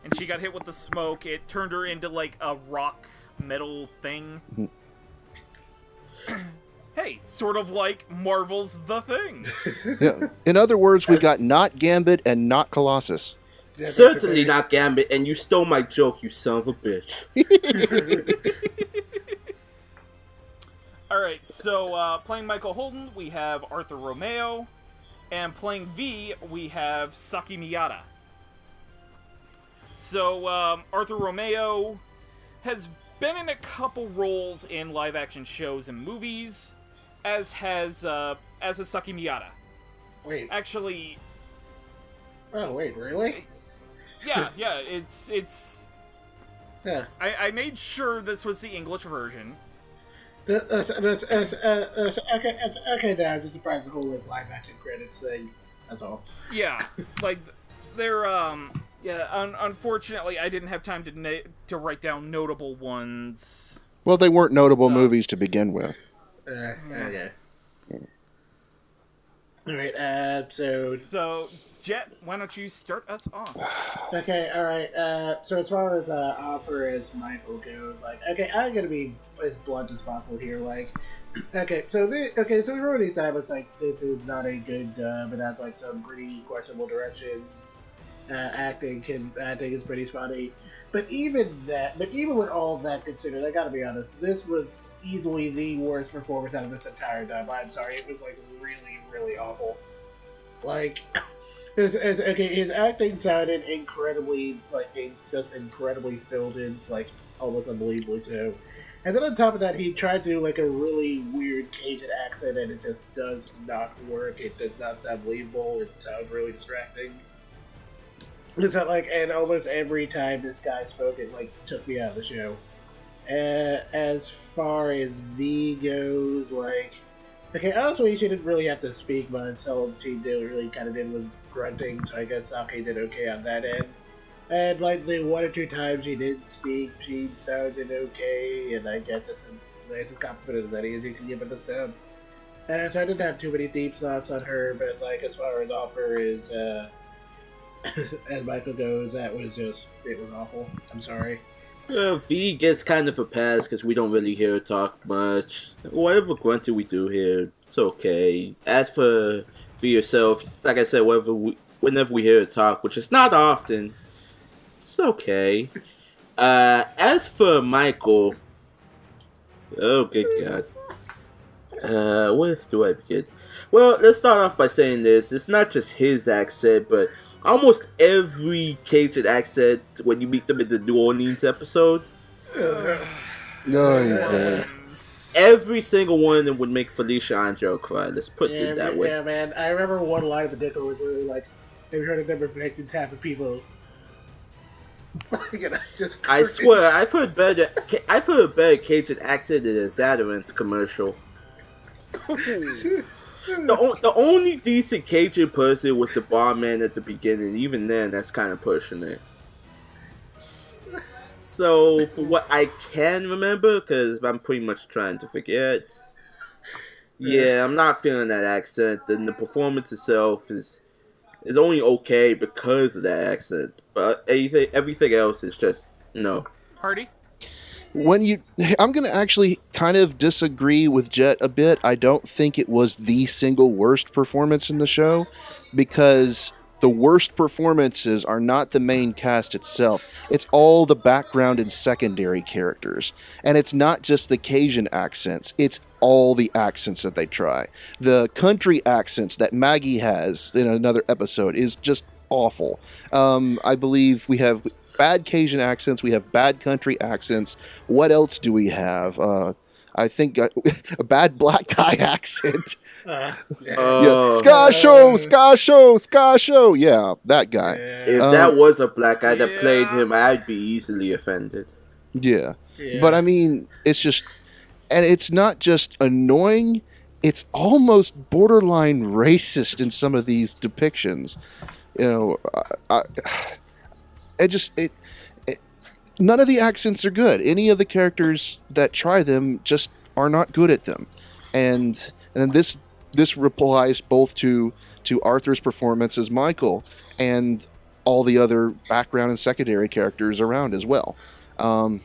And she got hit with the smoke. It turned her into, like, a rock metal thing. Hey, sort of like Marvel's The Thing. Yeah. In other words, we got not Gambit and not Colossus. Yeah, Certainly not Gambit, and you stole my joke, you son of a bitch. Alright, so playing Michael Holden, we have Arthur Romeo. And playing V, we have Saki Miyata. So, Arthur Romeo has been in a couple roles in live-action shows and movies, as has Saki Miyata. Wait. Actually... Oh, wait, really? Yeah, it's... Yeah. I made sure this was the English version. Okay, now I'm just surprised the whole live action credits thing. That's all. Yeah, like, they're, unfortunately, I didn't have time to write down notable ones. Well, they weren't notable movies to begin with. Okay. Alright, so, Jet, why don't you start us off? Okay, alright, so as far as, offer as Michael goes, like, okay, I'm gonna be as blunt as possible here, like, so we've already established, like, this is not a good dub, and has, like, some pretty questionable direction. Acting is pretty spotty, but even with all that considered, I gotta be honest, this was easily the worst performance out of this entire dub. I'm sorry, it was, like, really, really awful. Like, his acting sounded incredibly, like, just incredibly stilted, like, almost unbelievably so. And then on top of that, he tried to do, like, a really weird Cajun accent, and it just does not work. It does not sound believable. It sounds really distracting. It's not like, and almost every time this guy spoke, it, like, took me out of the show. As far as V goes, like, okay, honestly, she didn't really have to speak much. All she really kind of did was grunting, so I guess Saki did okay on that end. And, like, the one or two times she did speak, she sounded okay, and I guess that's as confident as any as you can give it this dub. So I didn't have too many deep thoughts on her, but, like, as far as offer is, as Michael goes, it was awful. I'm sorry. V gets kind of a pass because we don't really hear her talk much. Whatever grunting we do here, it's okay. As for yourself, like I said, whenever we hear her talk, which is not often, it's okay. As for Michael, oh good God. Where do I begin? Well, let's start off by saying this. It's not just his accent, but almost every Cajun accent when you meet them in the New Orleans episode. Every single one of them would make Felicia Angel cry. Let's put it that way. Yeah, man. I remember one line in particular was really like, have you heard of them reflecting type of people? I swear, I've heard better Cajun accent than a Zatarans commercial. The only decent Cajun person was the barman at the beginning. Even then, that's kind of pushing it. So, for what I can remember, because I'm pretty much trying to forget, yeah, I'm not feeling that accent. And the performance itself is only okay because of that accent. But everything else is just no. Hardy? I'm going to actually kind of disagree with Jet a bit. I don't think it was the single worst performance in the show, because the worst performances are not the main cast itself. It's all the background and secondary characters. And it's not just the Cajun accents. It's all the accents that they try. The country accents that Maggie has in another episode is just awful. I believe we have bad Cajun accents. We have bad country accents. What else do we have? I think a bad black guy accent. Yeah. Ska show. Yeah, that guy. If that was a black guy that played him, I'd be easily offended. Yeah. But I mean, it's just, and it's not just annoying, it's almost borderline racist in some of these depictions. You know, none of the accents are good. Any of the characters that try them just are not good at them. And this applies both to Arthur's performance as Michael and all the other background and secondary characters around as well. So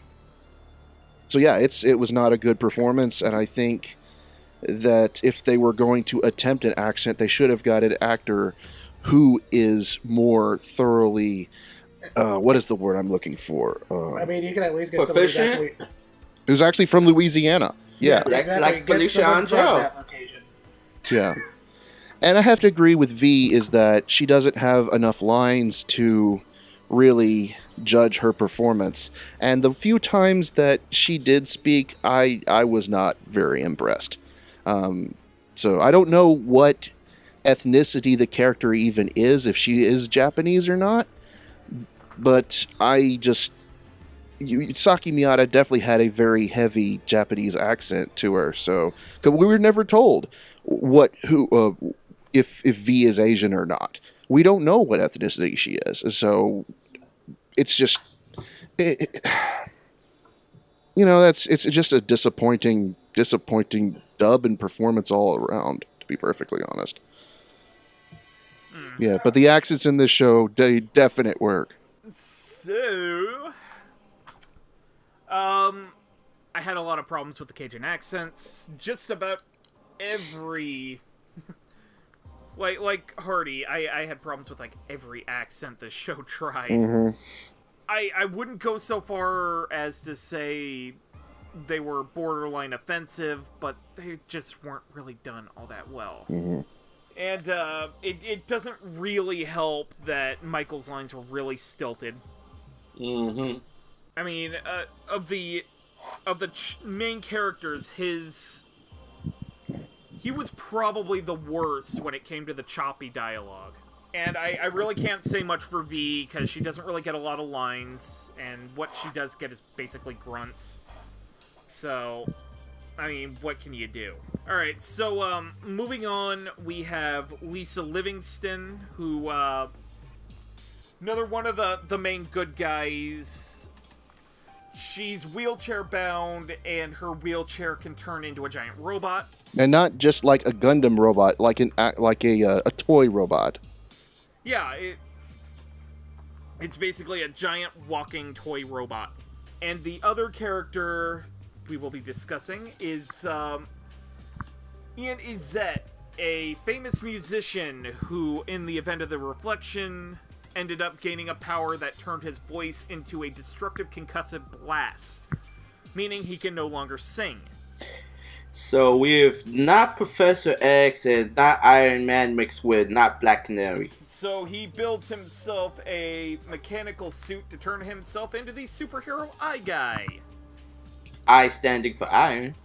yeah, it was not a good performance, and I think that if they were going to attempt an accent, they should have got an actor who is more thoroughly, what is the word I'm looking for? I mean, you can at least get proficient? Who's actually from Louisiana. Yeah. Like Felicia Angel. Yeah. And I have to agree with V is that she doesn't have enough lines to really judge her performance. And the few times that she did speak, I was not very impressed. So I don't know what ethnicity the character even is, if she is Japanese or not. But Saki Miyata definitely had a very heavy Japanese accent to her. So, cause we were never told if V is Asian or not. We don't know what ethnicity she is. So it's just, it's just a disappointing dub and performance all around, to be perfectly honest. Yeah, but the accents in this show, they definite work. So, I had a lot of problems with the Cajun accents. Just about every, like Hardy, I had problems with like every accent the show tried. Mm-hmm. I wouldn't go so far as to say they were borderline offensive, but they just weren't really done all that well. Mm-hmm. And it doesn't really help that Michael's lines were really stilted. Mm-hmm. I mean, of the main characters, he was probably the worst when it came to the choppy dialogue. And I really can't say much for V, because she doesn't really get a lot of lines, and what she does get is basically grunts. So, I mean, what can you do? Alright, so, moving on, we have Lisa Livingston, who, another one of the main good guys. She's wheelchair-bound, and her wheelchair can turn into a giant robot. And not just like a Gundam robot, like a toy robot. Yeah, it's basically a giant walking toy robot. And the other character we will be discussing is Ian Izette, a famous musician who, in the event of the Reflection, ended up gaining a power that turned his voice into a destructive concussive blast, meaning he can no longer sing. So we have not Professor X and not Iron Man mixed with not Black Canary. So he builds himself a mechanical suit to turn himself into the superhero Eye Guy. I standing for iron.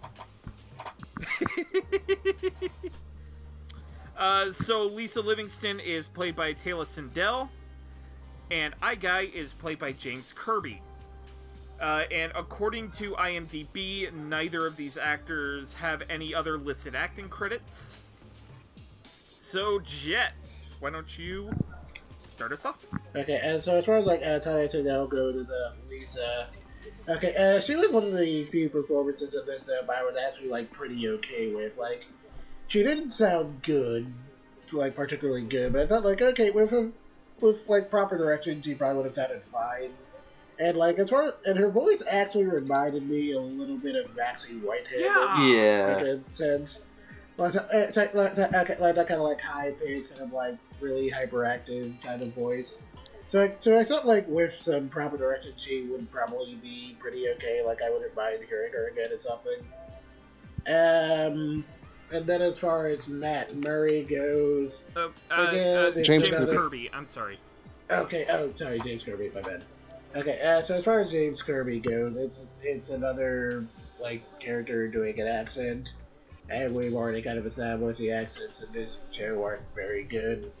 So Lisa Livingston is played by Taylor Sindel, and Eye Guy is played by James Kirby. And according to IMDb, neither of these actors have any other listed acting credits. So, Jet, why don't you start us off? Okay, and so as far as like Talia now go to the Lisa. Okay, she was one of the few performances in this that I was actually like pretty okay with. Like, she didn't sound good, like particularly good, but I thought like okay with like proper direction, she probably would have sounded fine. And like and her voice actually reminded me a little bit of Maxie Whitehead. Yeah. Like in a sense. Like that kind of like high pitched, kind of like really hyperactive kind of voice. So I thought like with some proper direction, she would probably be pretty okay. Like I wouldn't mind hearing her again or something. And then as far as Matt Murray goes, James Kirby. I'm sorry. Okay. Oh, sorry, James Kirby. My bad. Okay. So as far as James Kirby goes, it's another like character doing an accent. And we've already kind of established the accents in this show aren't very good.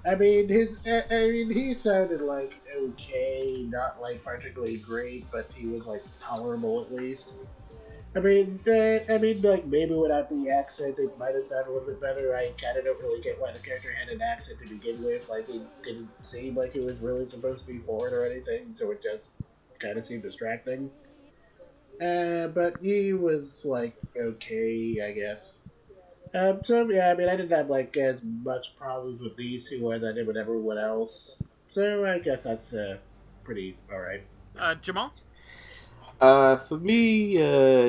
I mean, he sounded like okay, not like particularly great, but he was like tolerable at least. I mean, like maybe without the accent, it might have sounded a little bit better. I kind of don't really get why the character had an accent to begin with. Like, it didn't seem like it was really supposed to be foreign or anything, so it just kind of seemed distracting. But he was, like, okay, I guess. So, yeah, I mean, I didn't have, like, as much problems with these two as I did with everyone else. So, I guess that's, pretty alright. Jamal? For me,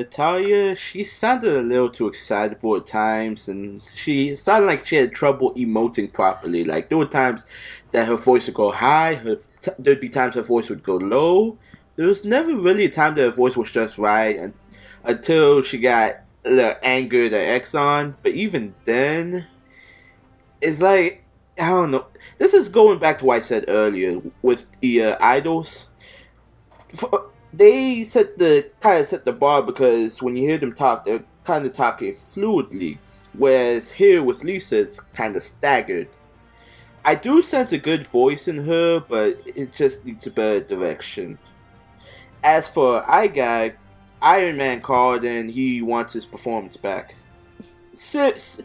Talia, she sounded a little too excitable at times, and she sounded like she had trouble emoting properly. Like, there were times that her voice would go high, there'd be times her voice would go low. There was never really a time that her voice was just right until she got a little angered at Exxon. But even then, it's like, I don't know. This is going back to what I said earlier with the idols. They kind of set the bar because when you hear them talk, they're kind of talking fluidly. Whereas here with Lisa, it's kind of staggered. I do sense a good voice in her, but it just needs a better direction. As for Iron Man called and he wants his performance back. Seriously,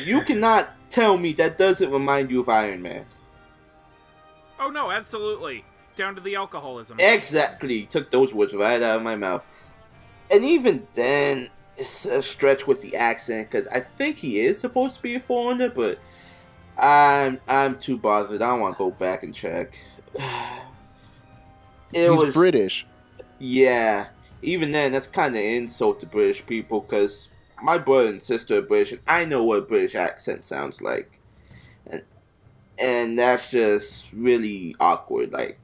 you cannot tell me that doesn't remind you of Iron Man. Oh no, absolutely. Down to the alcoholism. Exactly. Took those words right out of my mouth. And even then, it's a stretch with the accent, because I think he is supposed to be a foreigner, but I'm too bothered. I don't want to go back and check. He's British. Yeah. Even then, that's kind of an insult to British people, because my brother and sister are British, and I know what a British accent sounds like. And that's just really awkward, like,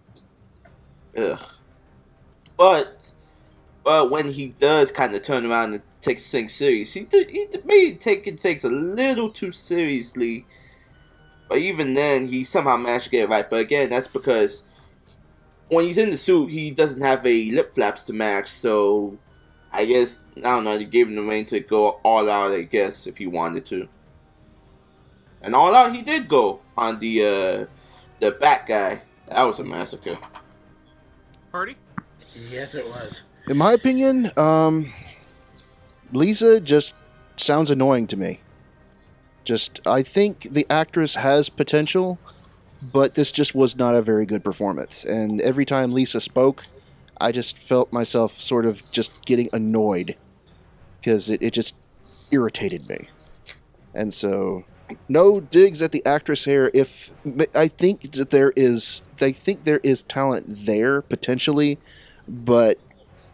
ugh. But when he does kind of turn around and take things serious, he maybe taking things a little too seriously. But even then, he somehow managed to get it right. But again, that's because when he's in the suit, he doesn't have a lip flaps to match. So I guess, I don't know, they gave him the rein to go all out, I guess, if he wanted to. And all out he did go on the Bat guy. That was a massacre. Party? Yes, it was. In my opinion, Lisa just sounds annoying to me. I think the actress has potential, but this just was not a very good performance. And every time Lisa spoke, I just felt myself sort of just getting annoyed, because it just irritated me. And so, no digs at the actress here. I think that there is talent there potentially, but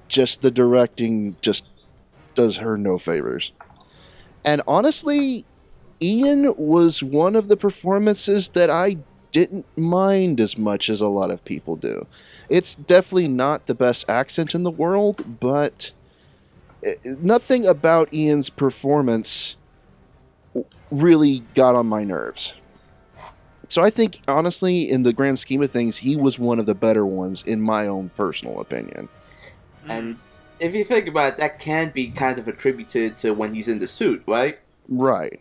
just the directing just does her no favors. And honestly, Ian was one of the performances that I didn't mind as much as a lot of people do. It's definitely not the best accent in the world, but nothing about Ian's performance really got on my nerves. So I think, honestly, in the grand scheme of things, he was one of the better ones, in my own personal opinion. And if you think about it, that can be kind of attributed to when he's in the suit, right? Right.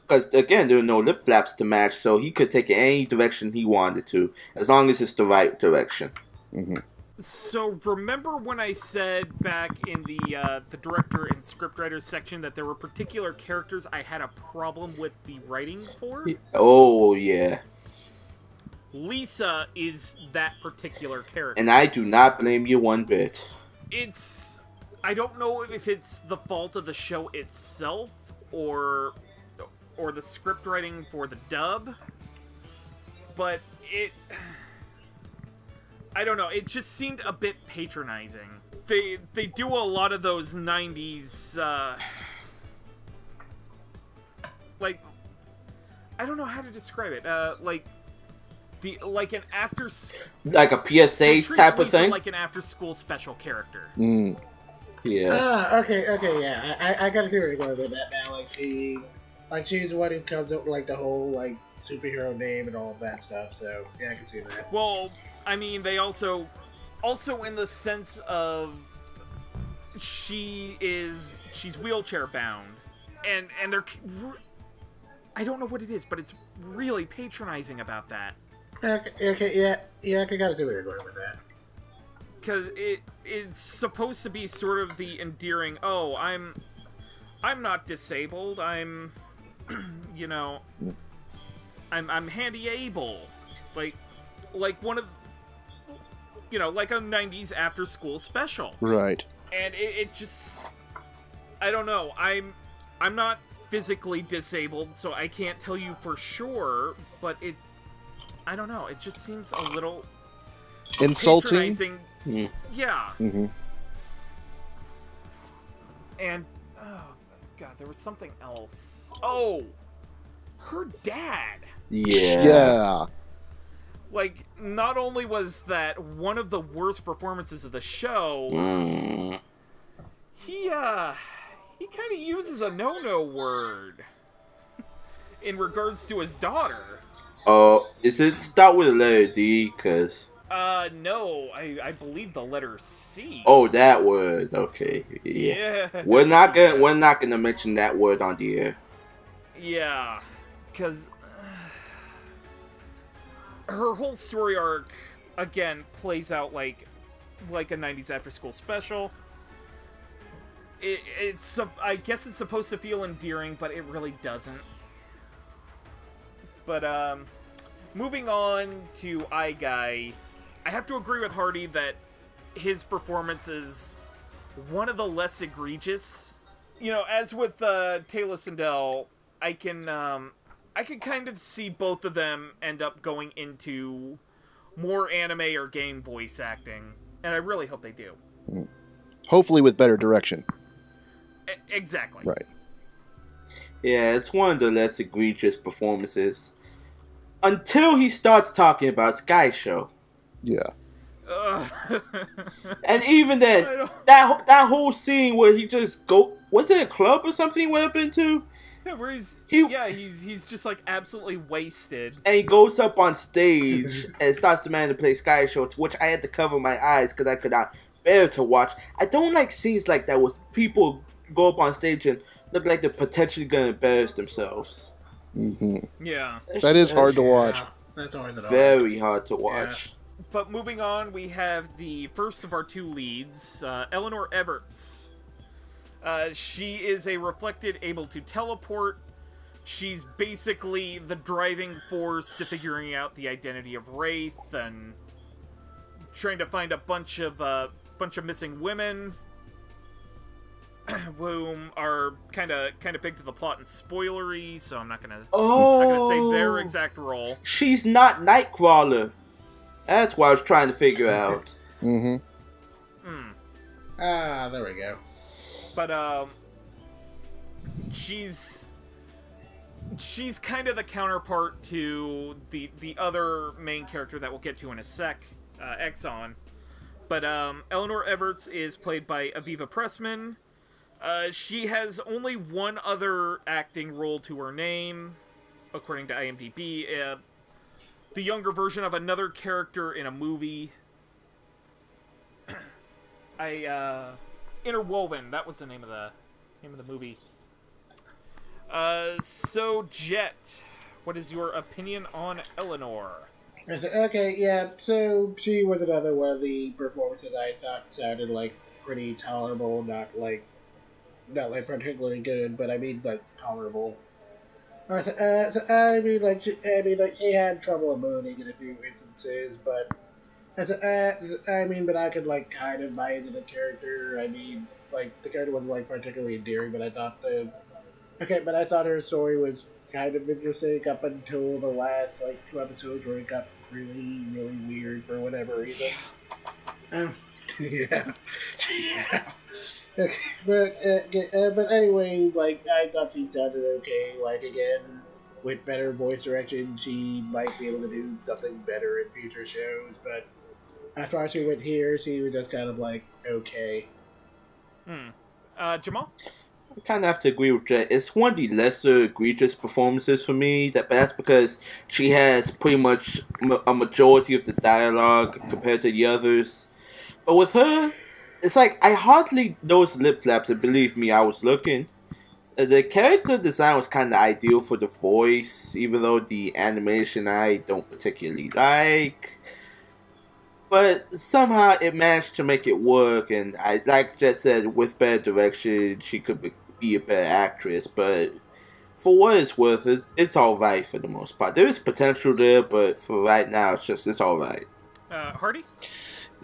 Because, again, there were no lip flaps to match, so he could take it any direction he wanted to, as long as it's the right direction. Mm-hmm. So remember when I said back in the director and scriptwriter section that there were particular characters I had a problem with the writing for? Oh, yeah. Lisa is that particular character. And I do not blame you one bit. I don't know if it's the fault of the show itself or the script writing for the dub, but I don't know, it just seemed a bit patronizing. They do a lot of those 90s like, I don't know how to describe it. Like an after, like a PSA type of thing, like an after-school special character. Yeah. Okay, yeah. I gotta see where you're going with that now. Like she's the one who comes up with like the whole like superhero name and all of that stuff. So yeah, I can see that. Well, I mean, they also in the sense of she's wheelchair bound, and they're, I don't know what it is, but it's really patronizing about that. Okay, yeah, I gotta see where you're going with that. Because it's supposed to be sort of the endearing, oh, I'm not disabled, I'm, you know, I'm handy able. Like one of, you know, like a 90s after school special. Right. And it just, I don't know, I'm not physically disabled, so I can't tell you for sure, but I don't know, it just seems a little insulting. Patronizing. Yeah. Mm-hmm. And, oh, God, there was something else. Oh! Her dad! Yeah. Like, not only was that one of the worst performances of the show, he kind of uses a no-no word in regards to his daughter. Oh, is it start with a letter D? Cause no, I believe the letter C. Oh, that word. Okay, yeah. We're not gonna mention that word on the air. Yeah, because her whole story arc again plays out like a 90s after school special. It's I guess it's supposed to feel endearing, but it really doesn't. But moving on to iGuy, I have to agree with Hardy that his performance is one of the less egregious. You know, as with Taylor Sindel, I can kind of see both of them end up going into more anime or game voice acting, and I really hope they do. Hopefully with better direction. Exactly. Right. Yeah, it's one of the less egregious performances. Until he starts talking about Sky Show. Yeah. And even then, that whole scene where he just was it a club or something he went up into? Yeah, where he's just like absolutely wasted. And he goes up on stage and starts demanding to play Sky Show, to which I had to cover my eyes because I could not bear to watch. I don't like scenes like that where people go up on stage and look like they're potentially going to embarrass themselves. Mm-hmm. Yeah. That is hard to watch. That's always very hard to watch. Yeah. But moving on, we have the first of our two leads, Eleanor Everts. She is a reflected able to teleport. She's basically the driving force to figuring out the identity of Wraith and trying to find a bunch of missing women whom are kind of big to the plot and spoilery, so I'm not gonna say their exact role. She's not Nightcrawler. That's what I was trying to figure out. Mm-hmm. There we go. But she's kind of the counterpart to the other main character that we'll get to in a sec, Exxon. But Eleanor Everts is played by Aviva Pressman. She has only one other acting role to her name, according to IMDb. The younger version of another character in a movie. Interwoven. That was the name of the movie. So Jet, what is your opinion on Eleanor? I said, okay, yeah, so she was another one of the performances I thought sounded like pretty tolerable, not like particularly good, but I mean like tolerable. I mean, she had trouble mooning in a few instances, but but I could like kind of buy into the character. I mean, like the character wasn't like particularly endearing, but I thought her story was kind of interesting up until the last like 2 episodes where it got really, really weird for whatever reason. Yeah, yeah. Okay, but anyway, like I thought she sounded okay. Like again, with better voice direction, she might be able to do something better in future shows. But after watching it here, she was just kind of like okay. Jamal? I kind of have to agree with that. It's one of the lesser egregious performances for me. That's because she has pretty much a majority of the dialogue compared to the others. But with her, it's like I hardly noticed lip flaps, and believe me, I was looking. The character design was kind of ideal for the voice, even though the animation I don't particularly like. But somehow it managed to make it work, and I like Jet said, with better direction, she could be a better actress. But for what it's worth, it's all right for the most part. There is potential there, but for right now, it's all right. Hardy?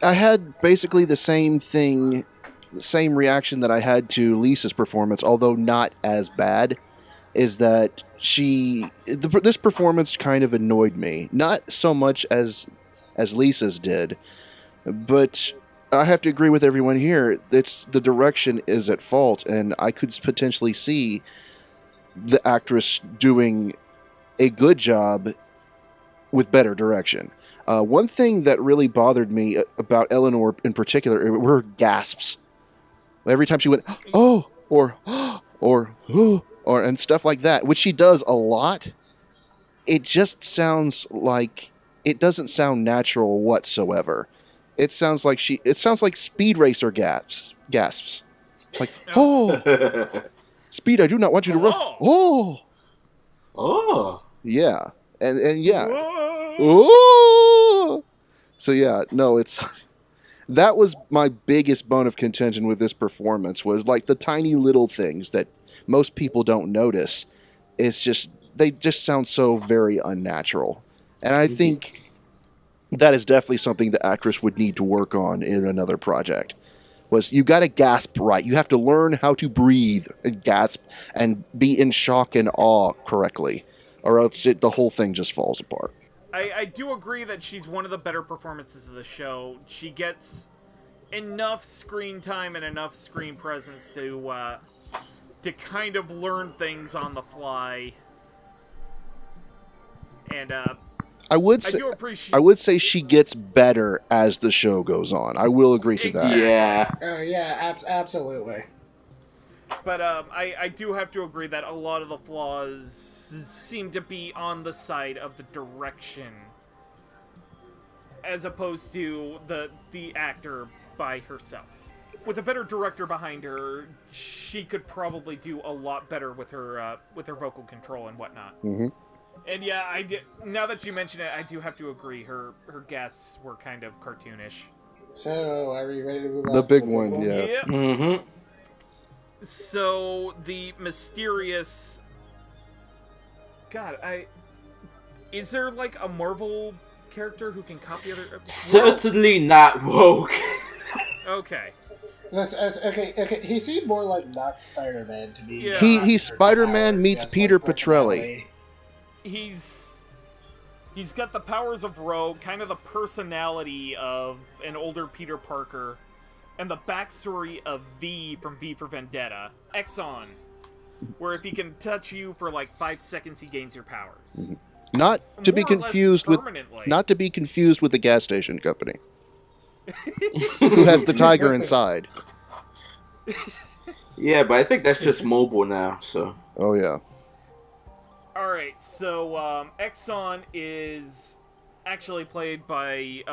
I had basically the same thing, the same reaction that I had to Lisa's performance, although not as bad, is that this performance kind of annoyed me. Not so much as Lisa's did, but I have to agree with everyone here. It's the direction is at fault, and I could potentially see the actress doing a good job with better direction. One thing that really bothered me about Eleanor in particular were her gasps. Every time she went, oh, or and stuff like that, which she does a lot, it just sounds like it doesn't sound natural whatsoever. It sounds like Speed Racer gasps. Like, oh, Speed, I do not want you to rush. Oh. Yeah. And yeah. Whoa. Oh! So yeah, no, that was my biggest bone of contention with this performance was like the tiny little things that most people don't notice. They just sound so very unnatural. And I think that is definitely something the actress would need to work on in another project. Was you got to gasp right. You have to learn how to breathe and gasp and be in shock and awe correctly, or else the whole thing just falls apart. I do agree that she's one of the better performances of the show. She gets enough screen time and enough screen presence to kind of learn things on the fly. And I would say she gets better as the show goes on. I will agree to that. Yeah. Oh yeah, absolutely. But I do have to agree that a lot of the flaws seem to be on the side of the direction, as opposed to the actor by herself. With a better director behind her, she could probably do a lot better with her vocal control and whatnot. Mm-hmm. And yeah, now that you mention it, I do have to agree. Her gasps were kind of cartoonish. So, are we ready to move on? The big one, yes. Yep. Mm-hmm. So, the mysterious... God, is there, like, a Marvel character who can copy other... Certainly not Rogue. Okay. Okay, he seemed more like not Spider-Man to me. Yeah. He's Spider-Man meets Peter Petrelli. He's got the powers of Rogue, kind of the personality of an older Peter Parker, and the backstory of V from V for Vendetta. Exxon, where if he can touch you for like 5 seconds, he gains your powers. Mm-hmm. Not to be confused with the gas station company, who has the tiger inside. Yeah, but I think that's just mobile now. So. Oh yeah. Alright, so Exxon is actually played by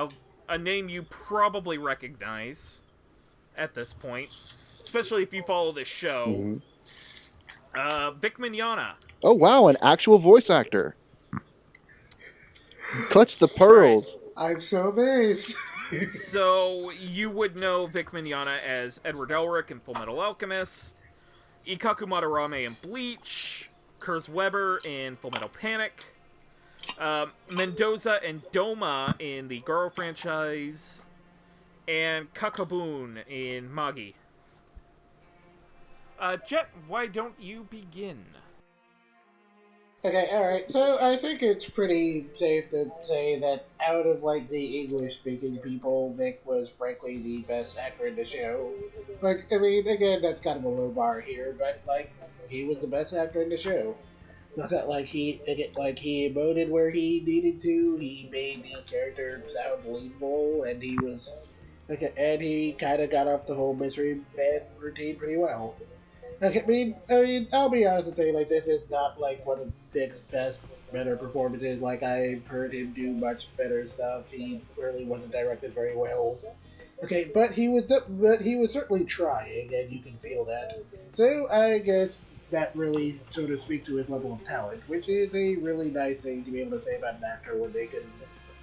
a name you probably recognize at this point, especially if you follow this show. Mm-hmm. Vic Mignogna. Oh wow, an actual voice actor. Clutch the pearls. I'm so amazed. So, you would know Vic Mignogna as Edward Elric in Fullmetal Alchemist, Ikaku Madarame in Bleach, Kurz Weber in Fullmetal Panic, Mendoza and Doma in the Garo franchise, and Kakabun in Magi. Jet, why don't you begin? Okay, alright. So I think it's pretty safe to say that out of like the English-speaking people, Vic was frankly the best actor in the show. Like, I mean, again, that's kind of a low bar here, but like, he was the best actor in the show. Not that like he emoted where he needed to. He made the character sound believable, and he kind of got off the whole mystery man routine pretty well. Like, I mean, I'll be honest and say, like, this is not, like, one of Vic's better performances. Like, I've heard him do much better stuff. He clearly wasn't directed very well. Okay, but he was certainly trying, and you can feel that. So, I guess that really sort of speaks to his level of talent, which is a really nice thing to be able to say about an actor when they can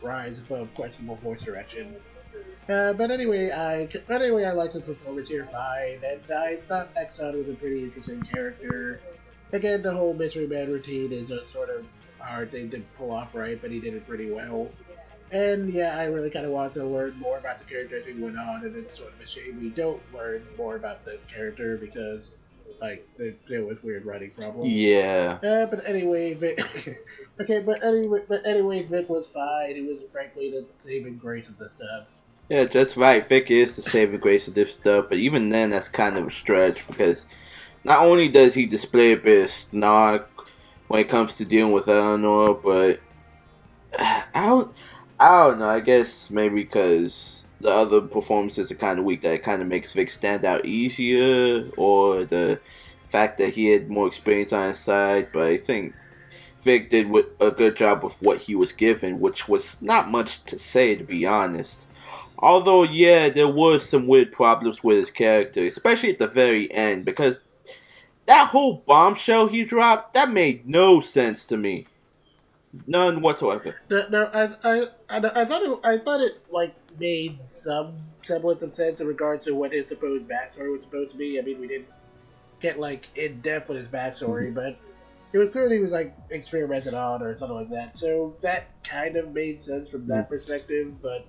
rise above questionable voice direction. But anyway, I like his performance here fine, and I thought Exxon was a pretty interesting character. Again, the whole Mystery Man routine is a sort of hard thing to pull off right, but he did it pretty well. And yeah, I really kind of wanted to learn more about the character as we went on, and it's sort of a shame we don't learn more about the character because, like, there was weird writing problems. Yeah. But anyway, Vic. But anyway, Vic was fine. He was frankly the saving grace of the stuff. Yeah, that's right. Vic is the saving grace of this stuff, but even then, that's kind of a stretch because not only does he display a bit of snark when it comes to dealing with Eleanor, but I don't know. I guess maybe because the other performances are kind of weak, that it kind of makes Vic stand out easier, or the fact that he had more experience on his side. But I think Vic did a good job with what he was given, which was not much to say, to be honest. Although, yeah, there was some weird problems with his character, especially at the very end, because that whole bombshell he dropped, that made no sense to me. None whatsoever. No, I thought it like made some semblance of sense in regards to what his supposed backstory was supposed to be. I mean, we didn't get like in depth with his backstory, but it was clearly he was like experimented on or something like that. So that kind of made sense from that perspective, but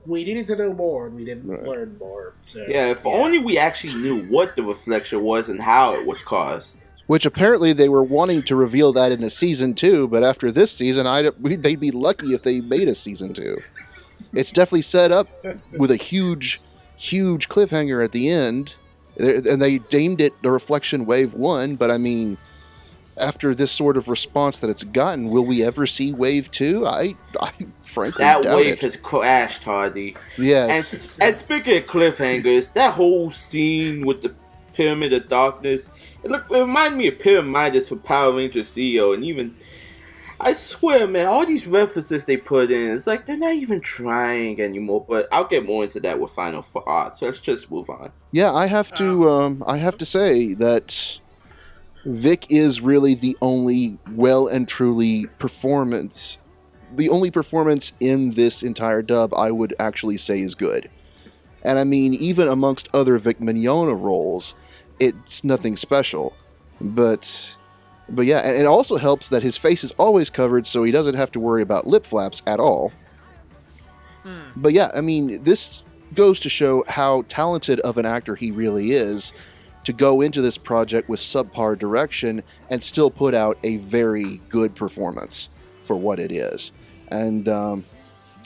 we needed to know more, and we didn't learn more. So, yeah, if only we actually knew what the reflection was and how it was caused. Which apparently they were wanting to reveal that in a season 2, but after this season, they'd be lucky if they made a season 2. It's definitely set up with a huge, huge cliffhanger at the end, and they named it the Reflection Wave 1, but I mean, after this sort of response that it's gotten, will we ever see Wave 2? I frankly doubt that wave it. has crashed, Hardy. Yes. And speaking of cliffhangers, that whole scene with the Pyramid of Darkness, it reminded me of Pyramidas for Power Rangers Zeo, and even, I swear, man, all these references they put in, it's like they're not even trying anymore, but I'll get more into that with Final Thoughts, so let's just move on. Yeah, I have to say that Vic is really the only well and truly performance in this entire dub I would actually say is good. And I mean, even amongst other Vic Mignogna roles, it's nothing special. But yeah, and it also helps that his face is always covered, so he doesn't have to worry about lip flaps at all. But yeah, I mean, this goes to show how talented of an actor he really is, to go into this project with subpar direction and still put out a very good performance for what it is. And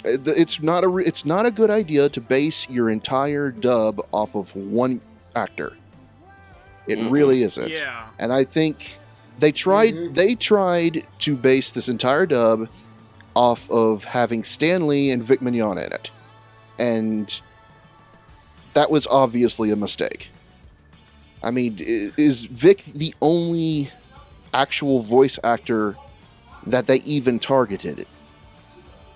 it's not a good idea to base your entire dub off of one actor. It really isn't. Yeah. And I think they tried to base this entire dub off of having Stan Lee and Vic Mignogna in it. And that was obviously a mistake. I mean, is Vic the only actual voice actor that they even targeted?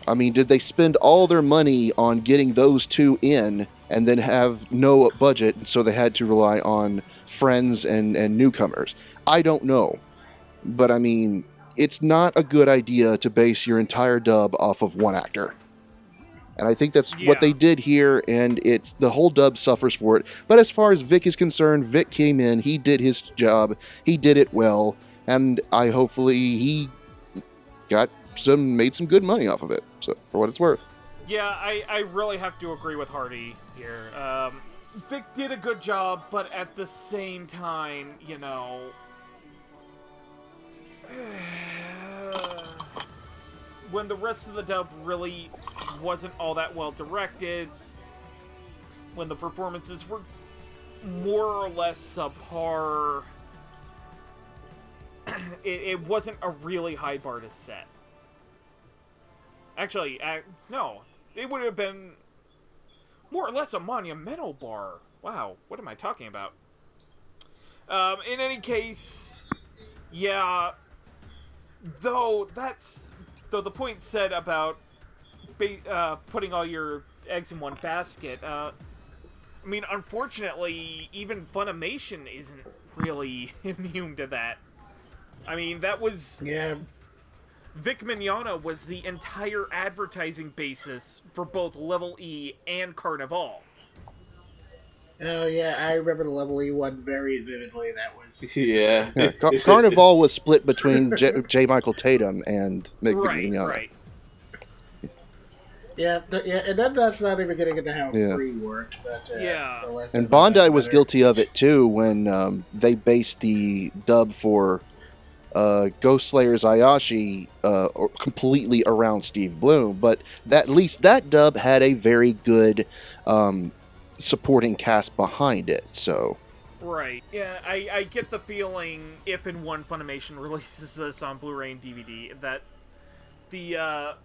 I mean, did they spend all their money on getting those two in and then have no budget, so they had to rely on friends and newcomers? I don't know. But I mean, it's not a good idea to base your entire dub off of one actor. And I think that's what they did here, and the whole dub suffers for it. But as far as Vic is concerned, Vic came in, he did his job, he did it well, and hopefully he made some good money off of it, so for what it's worth. Yeah, I really have to agree with Hardy here. Vic did a good job, but at the same time, when the rest of the dub really wasn't all that well directed, when the performances were more or less subpar, it wasn't a really high bar to set. Actually, no, it would have been more or less a monumental bar. Wow, what am I talking about? In any case, yeah, though the point said about putting all your eggs in one basket, I mean, unfortunately, even Funimation isn't really immune to that. I mean, that was... Yeah. Vic Mignogna was the entire advertising basis for both Level E and Carnival. Oh, yeah, I remember the Level E one very vividly. That was... Yeah. Carnival was split between J. Michael Tatum and Vic Mignogna. Right. Yeah, and then that's not even getting into how free worked. But, and Bandai was guilty of it too when they based the dub for Ghost Slayer's Ayashi completely around Steve Bloom, but at least that dub had a very good supporting cast behind it. So. Right. Yeah, I get the feeling if and when Funimation releases this on Blu-ray and DVD that the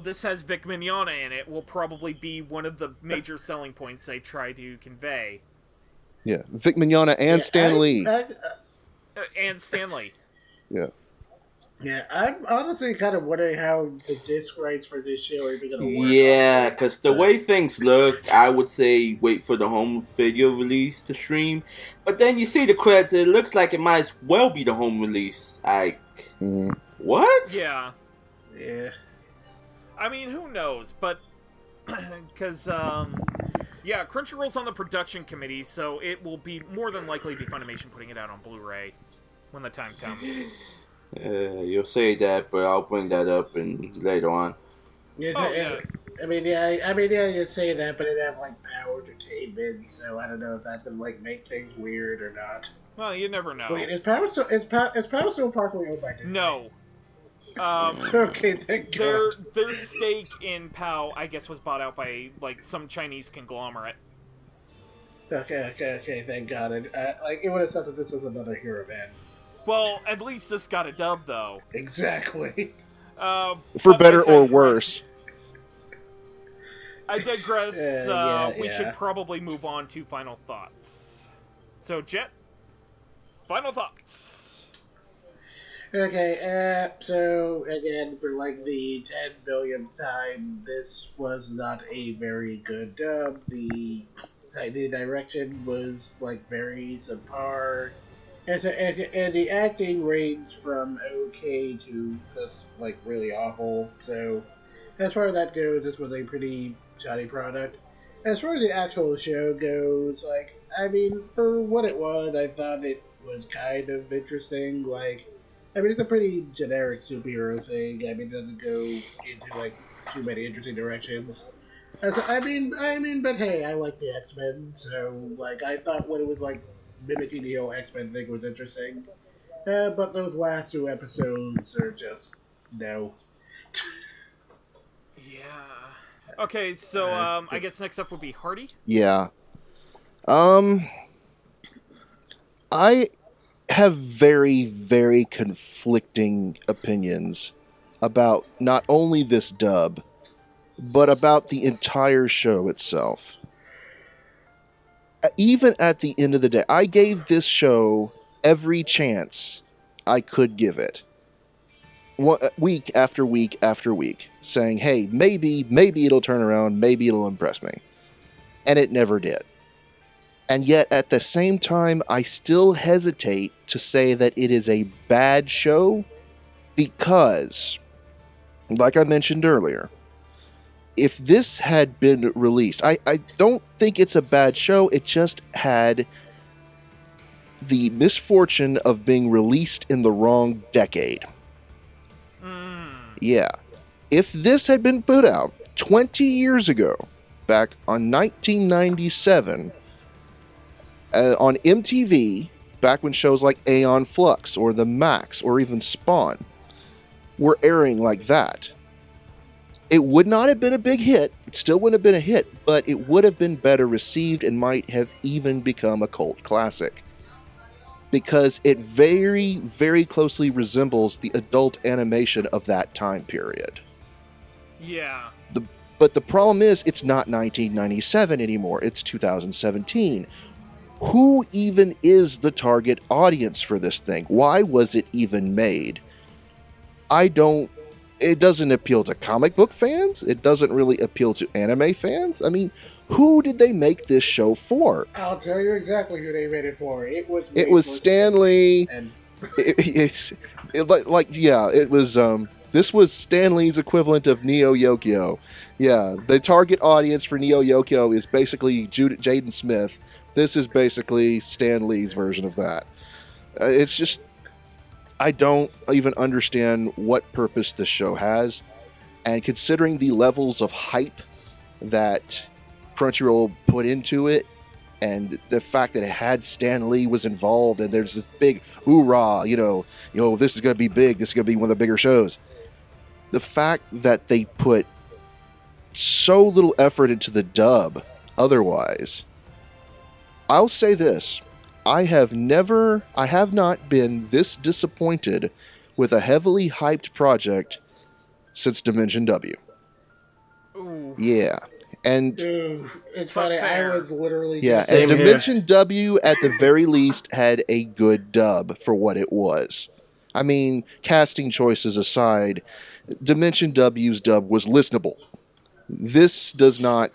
this has Vic Mignogna in it will probably be one of the major selling points they try to convey. Yeah, Vic Mignogna and Stan Lee. And Stan Lee. Yeah. Yeah, I'm honestly kind of wondering how the disc rights for this show are even going to work. Yeah, because the way things look, I would say wait for the home video release to stream. But then you see the credits, it looks like it might as well be the home release. What? Yeah. Yeah. I mean, who knows? But, because, Crunchyroll's on the production committee, so it will be more than likely be Funimation putting it out on Blu-ray when the time comes. You'll say that, but I'll bring that up later on. You say you say that, but it have Power Entertainment, so I don't know if that's gonna make things weird or not. Well, you never know. Wait, is Power still partially owned by Disney? No. Okay, thank God. Their stake in POW, I guess, was bought out by some Chinese conglomerate. Okay, thank God. It would have said that this was another Hero Band. Well, at least this got a dub, though. Exactly. For better or worse. I digress. We should probably move on to final thoughts. So, Jet, final thoughts. Okay, so, again, for the 10 billionth time, this was not a very good dub. The direction was, very subpar. And the acting ranged from okay to just, really awful. So, as far as that goes, this was a pretty shoddy product. As far as the actual show goes, for what it was, I thought it was kind of interesting. It's a pretty generic superhero thing. It doesn't go into, too many interesting directions. But hey, I like the X-Men, so, I thought when it was, mimicking the whole X-Men thing was interesting. But those last two episodes are just, no. Yeah. Okay, so, I guess next up would be Hardy? Yeah. I have very, very conflicting opinions about not only this dub, but about the entire show itself. Even at the end of the day, I gave this show every chance I could give it. Week after week after week, saying, hey, maybe it'll turn around, maybe it'll impress me. And it never did. And yet, at the same time, I still hesitate to say that it is a bad show, Because, like I mentioned earlier, if this had been released, I don't think it's a bad show. It just had the misfortune of being released in the wrong decade. Yeah. If this had been put out 20 years ago, back on 1997, on MTV, back when shows like Aeon Flux or The Max or even Spawn were airing like that, it would not have been a big hit. It still wouldn't have been a hit, but it would have been better received and might have even become a cult classic. Because it very, very closely resembles the adult animation of that time period. Yeah. But the problem is, it's not 1997 anymore. It's 2017. Who even is the target audience for this thing? Why was it even made? It doesn't appeal to comic book fans. It doesn't really appeal to anime fans. I mean, who did they make this show for? I'll tell you exactly who they made it for. It was Stan Lee. And This was Stan Lee's equivalent of Neo Yokio. Yeah, the target audience for Neo Yokio is basically Jaden Smith. This is basically Stan Lee's version of that. It's just, I don't even understand what purpose this show has. And considering the levels of hype that Crunchyroll put into it, and the fact that it had Stan Lee was involved, and there's this big hoorah, this is going to be big, this is going to be one of the bigger shows. The fact that they put so little effort into the dub otherwise, I'll say this, I have not been this disappointed with a heavily hyped project since Dimension W. Ooh. Yeah. And dude, it's funny. I was literally and Dimension W at the very least had a good dub for what it was. I mean, casting choices aside, Dimension W's dub was listenable. This is not.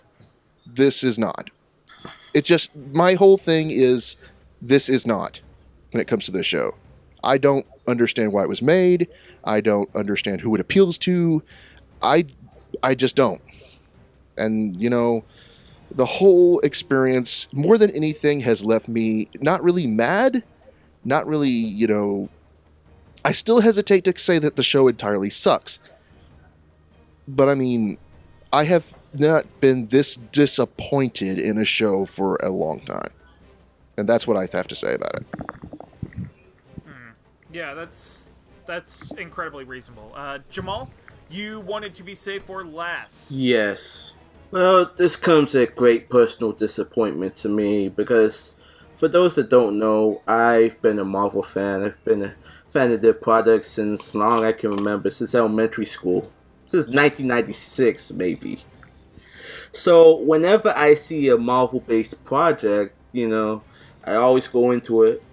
It just, my whole thing is, this is not when it comes to this show. I don't understand why it was made. I don't understand who it appeals to. I just don't. And, the whole experience, more than anything, has left me not really mad, not really, I still hesitate to say that the show entirely sucks. But, I mean, I have not been this disappointed in a show for a long time. And that's what I have to say about it. Yeah, that's incredibly reasonable. Jamal, you wanted to be saved for last. Yes. Well, this comes at great personal disappointment to me because, for those that don't know, I've been a Marvel fan. I've been a fan of their products since long I can remember, since elementary school. Since 1996, maybe. So, whenever I see a Marvel-based project, I always go into it.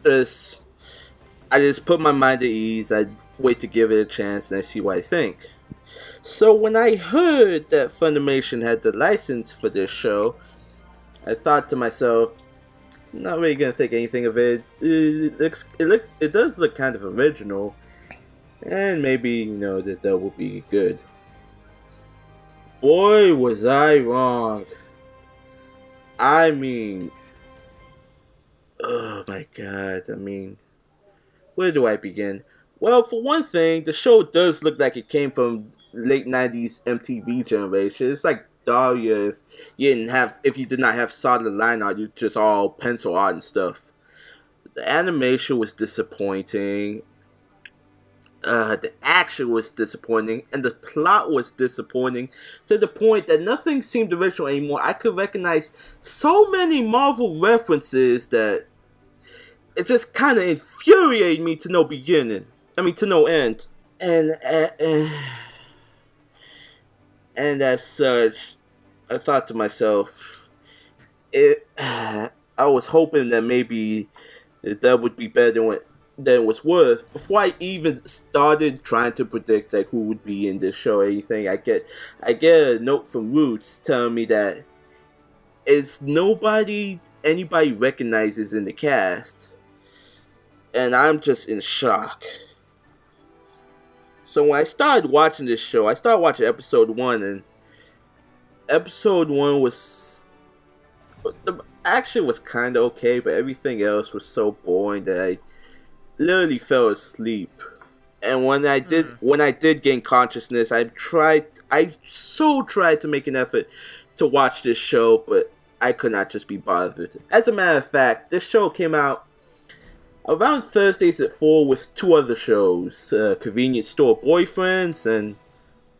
I just put my mind at ease. I wait to give it a chance and I see what I think. So when I heard that Funimation had the license for this show, I thought to myself, I'm not really gonna think anything of it. It does look kind of original, and maybe that will be good. Boy, was I wrong. I mean, oh my god. I mean, where do I begin? Well, for one thing, the show does look like it came from late 90s MTV generation. It's like Dahlia if you did not have solid line art, you just all pencil art and stuff. The animation was disappointing. The action was disappointing, and the plot was disappointing to the point that nothing seemed original anymore. I could recognize so many Marvel references that it just kind of infuriated me to no end. And as such, I thought to myself, I was hoping that maybe that would be better than it was worth. Before I even started trying to predict who would be in this show or anything, I get a note from Roots telling me that it's nobody anybody recognizes in the cast. And I'm just in shock. So when I started watching this show, I started watching episode 1, and episode 1 was... the action was kind of okay, but everything else was so boring that I literally fell asleep. And when I did gain consciousness, I so tried to make an effort to watch this show, but I could not just be bothered. As a matter of fact, this show came out around Thursdays at 4 with 2 other shows, Convenience Store Boyfriends and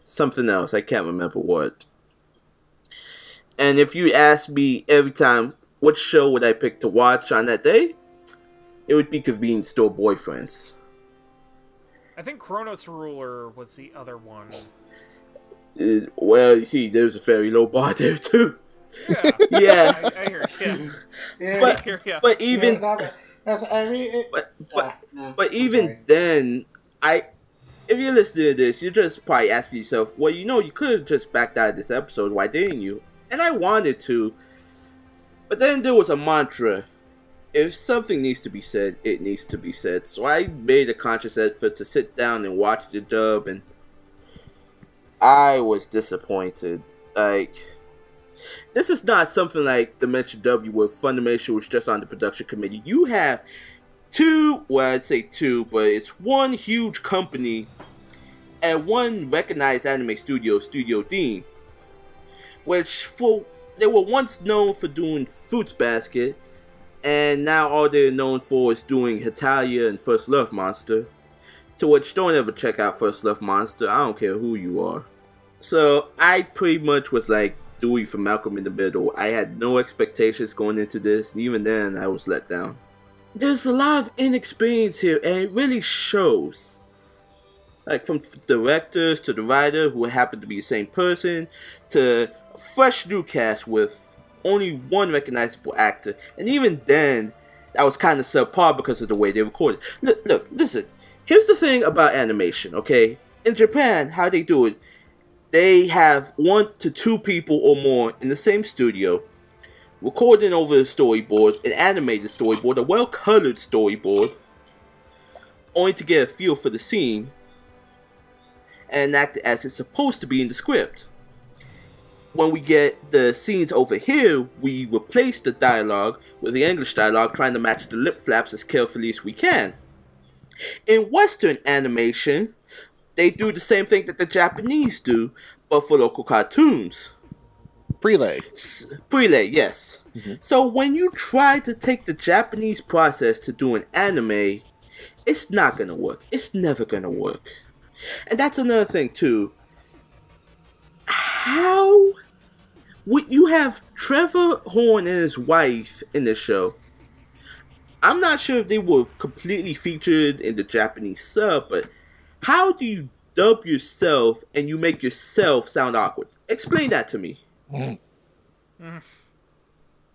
something else. I can't remember what. And if you ask me every time, which show would I pick to watch on that day? It would be Convenience Store Boyfriends. I think Chronos Ruler was the other one. Well, you see, there's a very low bar there, too. Yeah. Yeah. I hear it. Yeah. Yeah. But even... Yeah, But even then, if you're listening to this, you're just probably asking yourself, well, you could have just backed out of this episode. Why didn't you? And I wanted to. But then there was a mantra. If something needs to be said, it needs to be said. So I made a conscious effort to sit down and watch the dub, and I was disappointed. Like, this is not something like Dimension W where Funimation was just on the production committee. You have I'd say two, but it's one huge company and one recognized anime studio, Studio Dean, which they were once known for doing Fruits Basket, and now all they're known for is doing Hetalia and First Love Monster, to which don't ever check out First Love Monster, I don't care who you are. So I pretty much was like Dewey from Malcolm in the Middle. I had no expectations going into this, and even then I was let down. There's a lot of inexperience here, and it really shows. Like, from directors to the writer, who happened to be the same person, to a fresh new cast with only one recognizable actor. And even then, that was kind of subpar because of the way they recorded. Look, listen. Here's the thing about animation, okay? In Japan, how they do it, they have 1 to 2 people or more in the same studio, recording over the storyboard, an animated storyboard, a well-colored storyboard, only to get a feel for the scene, and act as it's supposed to be in the script. When we get the scenes over here, we replace the dialogue with the English dialogue, trying to match the lip flaps as carefully as we can. In Western animation, they do the same thing that the Japanese do, but for local cartoons. Prelay, yes. Mm-hmm. So when you try to take the Japanese process to do an anime, it's not gonna work. It's never gonna work. And that's another thing too. How would you have Trevor Horn and his wife in the show? I'm not sure if they were completely featured in the Japanese sub, but how do you dub yourself and you make yourself sound awkward? Explain that to me. Well,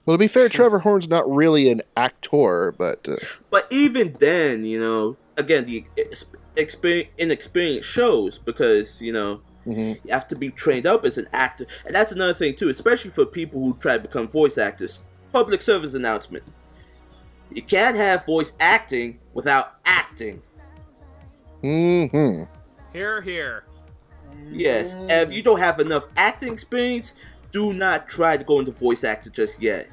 to be fair, Trevor Horn's not really an actor, but... But even then, again, the inexperience shows, because, mm-hmm. you have to be trained up as an actor. And that's another thing, too, especially for people who try to become voice actors. Public service announcement. You can't have voice acting without acting. Mm-hmm. Hear. Yes, and if you don't have enough acting experience, do not try to go into voice acting just yet.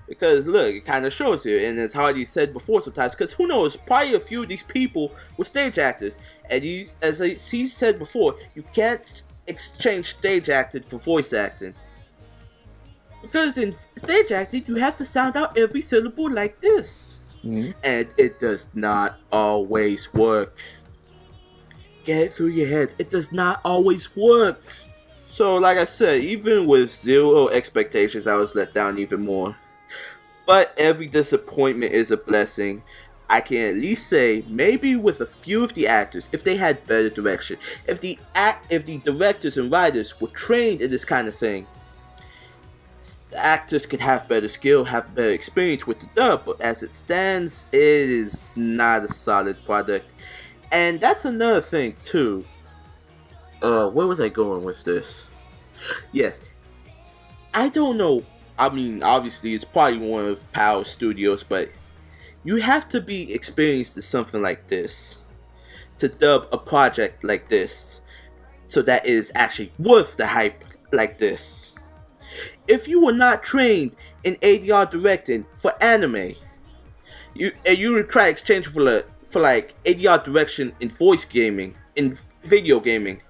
Because look, it kind of shows here, and as Hardy said before sometimes, because who knows, probably a few of these people were stage actors. And as he said before, you can't exchange stage acting for voice acting. Because in stage acting, you have to sound out every syllable like this. Mm-hmm. And it does not always work. Get it through your heads. It does not always work. So, like I said, even with 0 expectations, I was let down even more. But every disappointment is a blessing. I can at least say, maybe with a few of the actors, if they had better direction, if the directors and writers were trained in this kind of thing, the actors could have better skill, have better experience with the dub. But as it stands, it is not a solid product. And that's another thing too. Where was I going with this? Yes, I don't know. I mean, obviously, it's probably one of Power Studios, but you have to be experienced in something like this to dub a project like this so that it is actually worth the hype like this. If you were not trained in ADR directing for anime, you would try exchange for like ADR direction in voice gaming, in video gaming,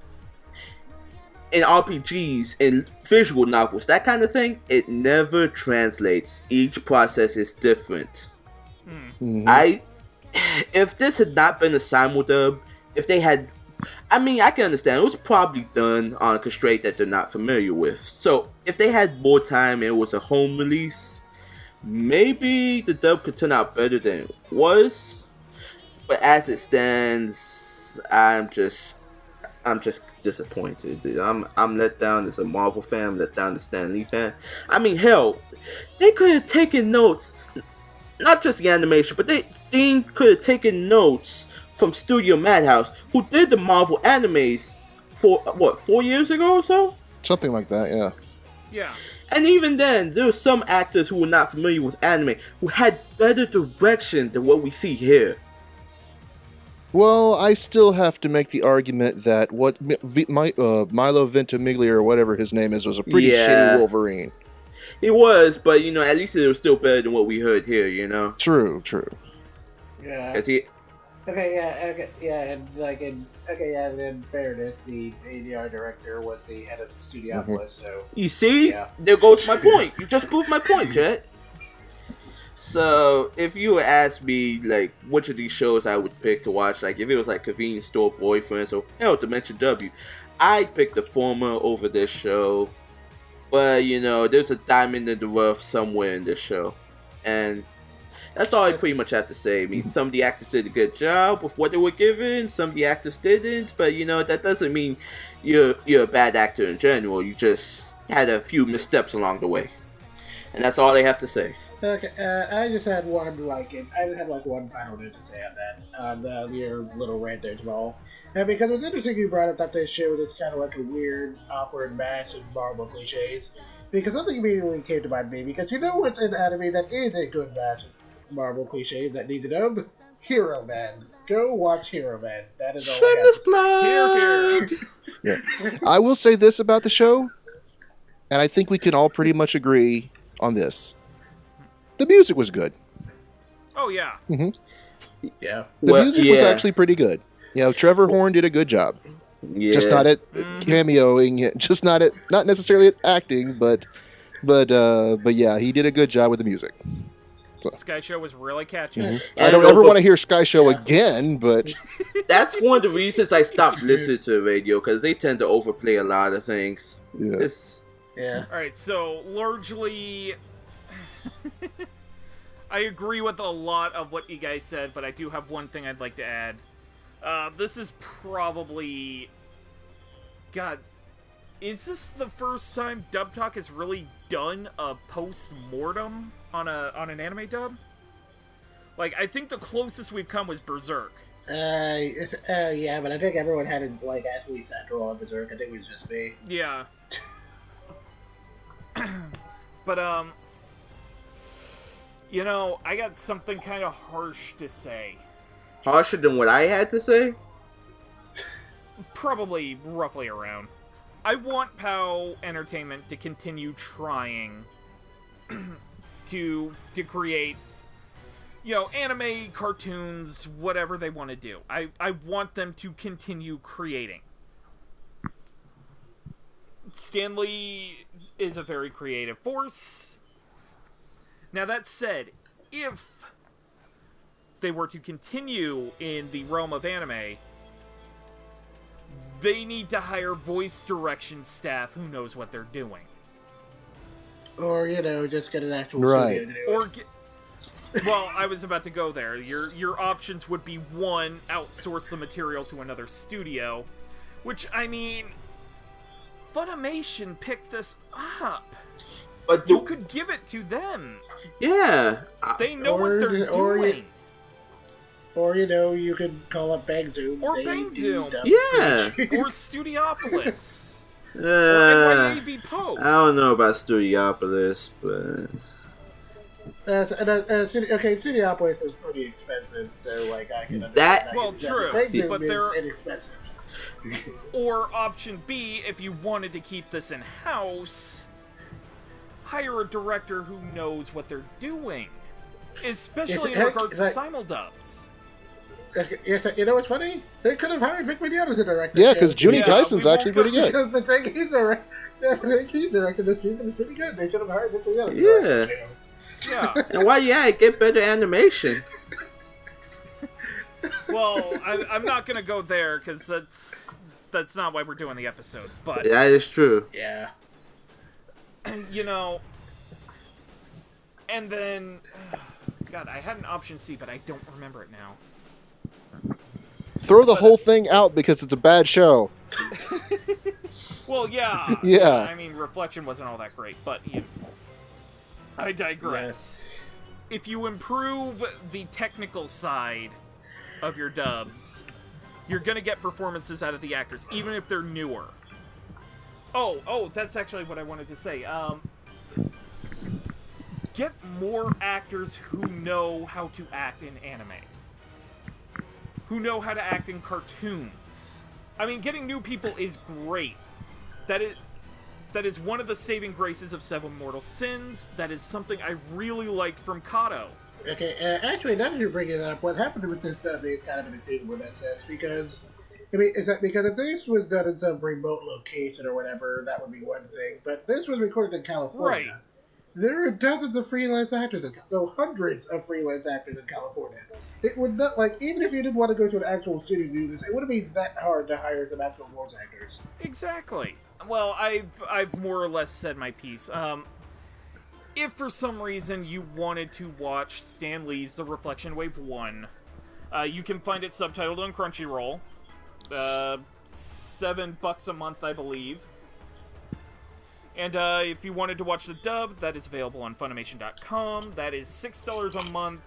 in RPGs, in visual novels, that kind of thing, it never translates. Each process is different. Mhm. If this had not been a simuldub, if they had, I mean, I can understand, it was probably done on a constraint that they're not familiar with. So, if they had more time and it was a home release, maybe the dub could turn out better than it was. But as it stands, I'm just disappointed, dude. I'm let down as a Marvel fan, I'm let down as a Stan Lee fan. I mean, hell, they could have taken notes, not just the animation, but they could have taken notes from Studio Madhouse, who did the Marvel animes for, 4 years ago or so? Something like that, yeah. Yeah. And even then, there were some actors who were not familiar with anime who had better direction than what we see here. Well, I still have to make the argument that Milo Ventimiglia or whatever his name is was a pretty shitty Wolverine. It was, but at least it was still better than what we heard here, True. Yeah. 'Cause he, And in fairness, the ADR director was the head of Studiopolis, so... you see? Yeah. There goes my point. You just proved my point, Jet. So, if you would ask me, like, which of these shows I would pick to watch, like, if it was, like, Convenience Store Boyfriends or, hell, Dimension W, I'd pick the former over this show. But, there's a diamond in the rough somewhere in this show. And that's all I pretty much have to say. I mean, some of the actors did a good job with what they were given, some of the actors didn't, but, that doesn't mean you're a bad actor in general. You just had a few missteps along the way. And that's all I have to say. Okay, I just had one one final note to say on that, your little rant there, Jamal. And because it's interesting you brought up that this show is kind of like a weird, awkward mash of Marvel cliches. Because something immediately came to mind me, because you know what's in anime that is a good mash of Marvel cliches that needs a dub? Hero Man. Go watch Hero Man. That is all I have to say. Here. Yeah. I will say this about the show, and I think we can all pretty much agree on this. The music was good. Oh, yeah. Mm-hmm. Yeah. The music was actually pretty good. Trevor Horn did a good job. Yeah. Just not at cameoing, just not necessarily at acting, but yeah, he did a good job with the music. So. Sky Show was really catchy. Mm-hmm. I don't ever want to hear Sky Show again, but that's one of the reasons I stopped listening to the radio, because they tend to overplay a lot of things. Yeah. Yeah. Alright, so largely I agree with a lot of what you guys said, but I do have one thing I'd like to add. This is probably... God, is this the first time Dub Talk has really done a post-mortem on an anime dub? Like, I think the closest we've come was Berserk. Yeah, but I think everyone had actually central on Berserk. I think it was just me. Yeah. But, I got something kind of harsh to say. Harsher than what I had to say? Probably roughly around. I want POW Entertainment to continue trying to create, anime, cartoons, whatever they want to do. I want them to continue creating. Stan Lee is a very creative force. Now, that said, if they were to continue in the realm of anime, they need to hire voice direction staff who knows what they're doing. Or, just get an actual studio to do it. Well, I was about to go there. Your options would be, one, outsource the material to another studio, which, I mean, Funimation picked this up. But you could give it to them. Yeah. They know what they're doing. Or, you could call up Bang Zoom. Or Bang Zoom. Yeah. Or Studiopolis. Or NYAV Post. I don't know about Studiopolis, but... Studiopolis is pretty expensive, so like I can That- understand. Well, true, but they're they're- inexpensive. Or option B, if you wanted to keep this in-house, hire a director who knows what they're doing. Especially in regards to simuldubs. Yes, you know what's funny? They could have hired Vic Mignogna as a director. Yeah, because Junie Yeah, Tyson's we actually pretty good. Because the thing he's directed this season is pretty good. They should have hired Vic Mignogna. Yeah. Yeah. And why you at it, get better animation. Well, I'm not gonna go there, because that's not why we're doing the episode. But, That is true. Yeah. you know... And then... God, I had an option C, but I don't remember it now. Throw the whole thing out because it's a bad show. Well, yeah. Yeah. I mean, Reflection wasn't all that great, but I digress. If you improve the technical side of your dubs, you're gonna get performances out of the actors, even if they're newer. Oh, that's actually what I wanted to say. Get more actors who know how to act in anime. Who know how to act in cartoons. I mean, getting new people is great. That is one of the saving graces of Seven Mortal Sins. That is something I really liked from Kato. Okay, actually, now that you bring it up, what happened with this dub is kind of entertaining in that sense, because, I mean, is that because if this was done in some remote location or whatever, that would be one thing, but this was recorded in California. Right. There are dozens of freelance actors, so hundreds of freelance actors in California. It would not, like, even if you didn't want to go to an actual city to do this, it wouldn't be that hard to hire some actual voice actors. Exactly. Well, I've more or less said my piece. If for some reason you wanted to watch Stan Lee's The Reflection Wave 1, you can find it subtitled on Crunchyroll. $7 a month, I believe. And if you wanted to watch the dub, that is available on Funimation.com. That is $6 a month.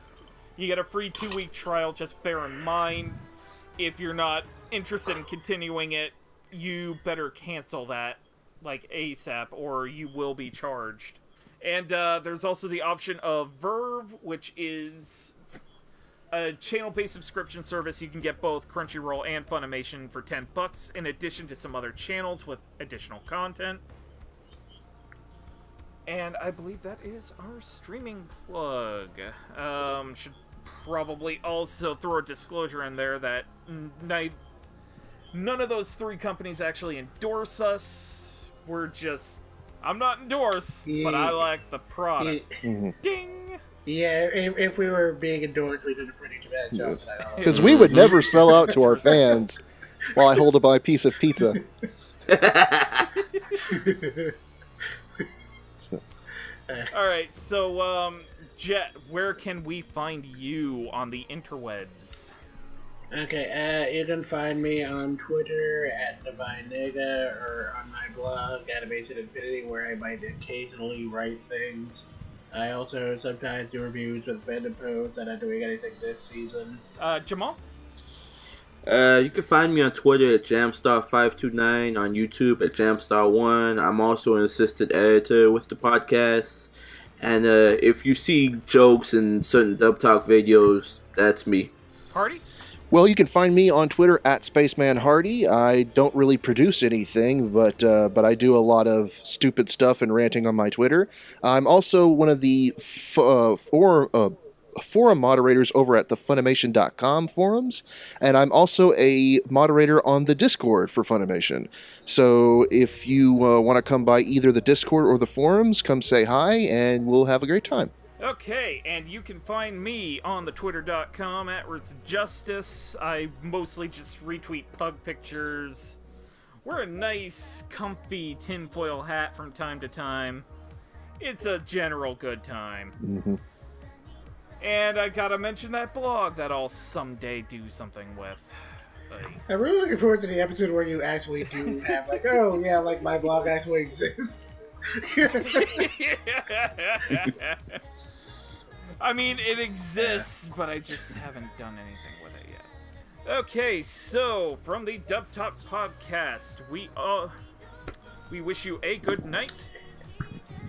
You get a free 2-week trial. Just bear in mind, if you're not interested in continuing it, you better cancel that, like, ASAP, or you will be charged. And there's also the option of Verve, which is a channel-based subscription service. You can get both Crunchyroll and Funimation for $10, in addition to some other channels with additional content. And I believe that is our streaming plug. Should probably also throw a disclosure in there that none of those three companies actually endorse us. We're just... I'm not endorsed, but I like the product. Ding! Yeah, if we were being endorsed, we did a pretty bad job. Because we would never sell out to our fans while I hold up my piece of pizza. Alright, so, Jet, where can we find you on the interwebs? Okay, you can find me on Twitter at DivineNega or on my blog, Animation Infinity, where I might occasionally write things. I also sometimes do reviews with Fandom Posts. I'm not doing anything this season. Jamal? You can find me on Twitter at Jamstar529, on YouTube at Jamstar1. I'm also an assistant editor with the podcast. And if you see jokes in certain Dub Talk videos, that's me. Hardy? Well, you can find me on Twitter at Spaceman Hardy. I don't really produce anything, but I do a lot of stupid stuff and ranting on my Twitter. I'm also one of the forum moderators over at the Funimation.com forums, and I'm also a moderator on the Discord for Funimation. So if you want to come by either the Discord or the forums, come say hi, and we'll have a great time. Okay, and you can find me on the Twitter.com at RootsJustice. I mostly just retweet pug pictures. Wear a nice, comfy tinfoil hat from time to time. It's a general good time. Mm-hmm. And I gotta mention that blog that I'll someday do something with. I'm really looking forward to the episode where you actually do have, like, oh yeah, like my blog actually exists. I mean, it exists, but I just haven't done anything with it yet. Okay, so from the Dub Talk Podcast, we wish you a good night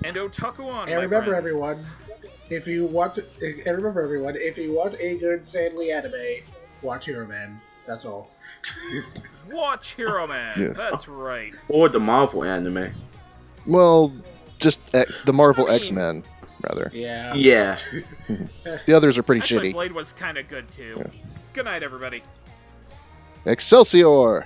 and otaku on. And my remember, friends. everyone, If you want to, and remember everyone, if you want a good Stanley anime, watch Hero Man. That's all. Watch Hero Man. Yes. That's right. Or the Marvel anime. Well, just the Marvel I mean- X-Men, rather. Yeah. Yeah. The others are pretty Actually, shitty. Blade was kind of good too. Yeah. Good night, everybody. Excelsior!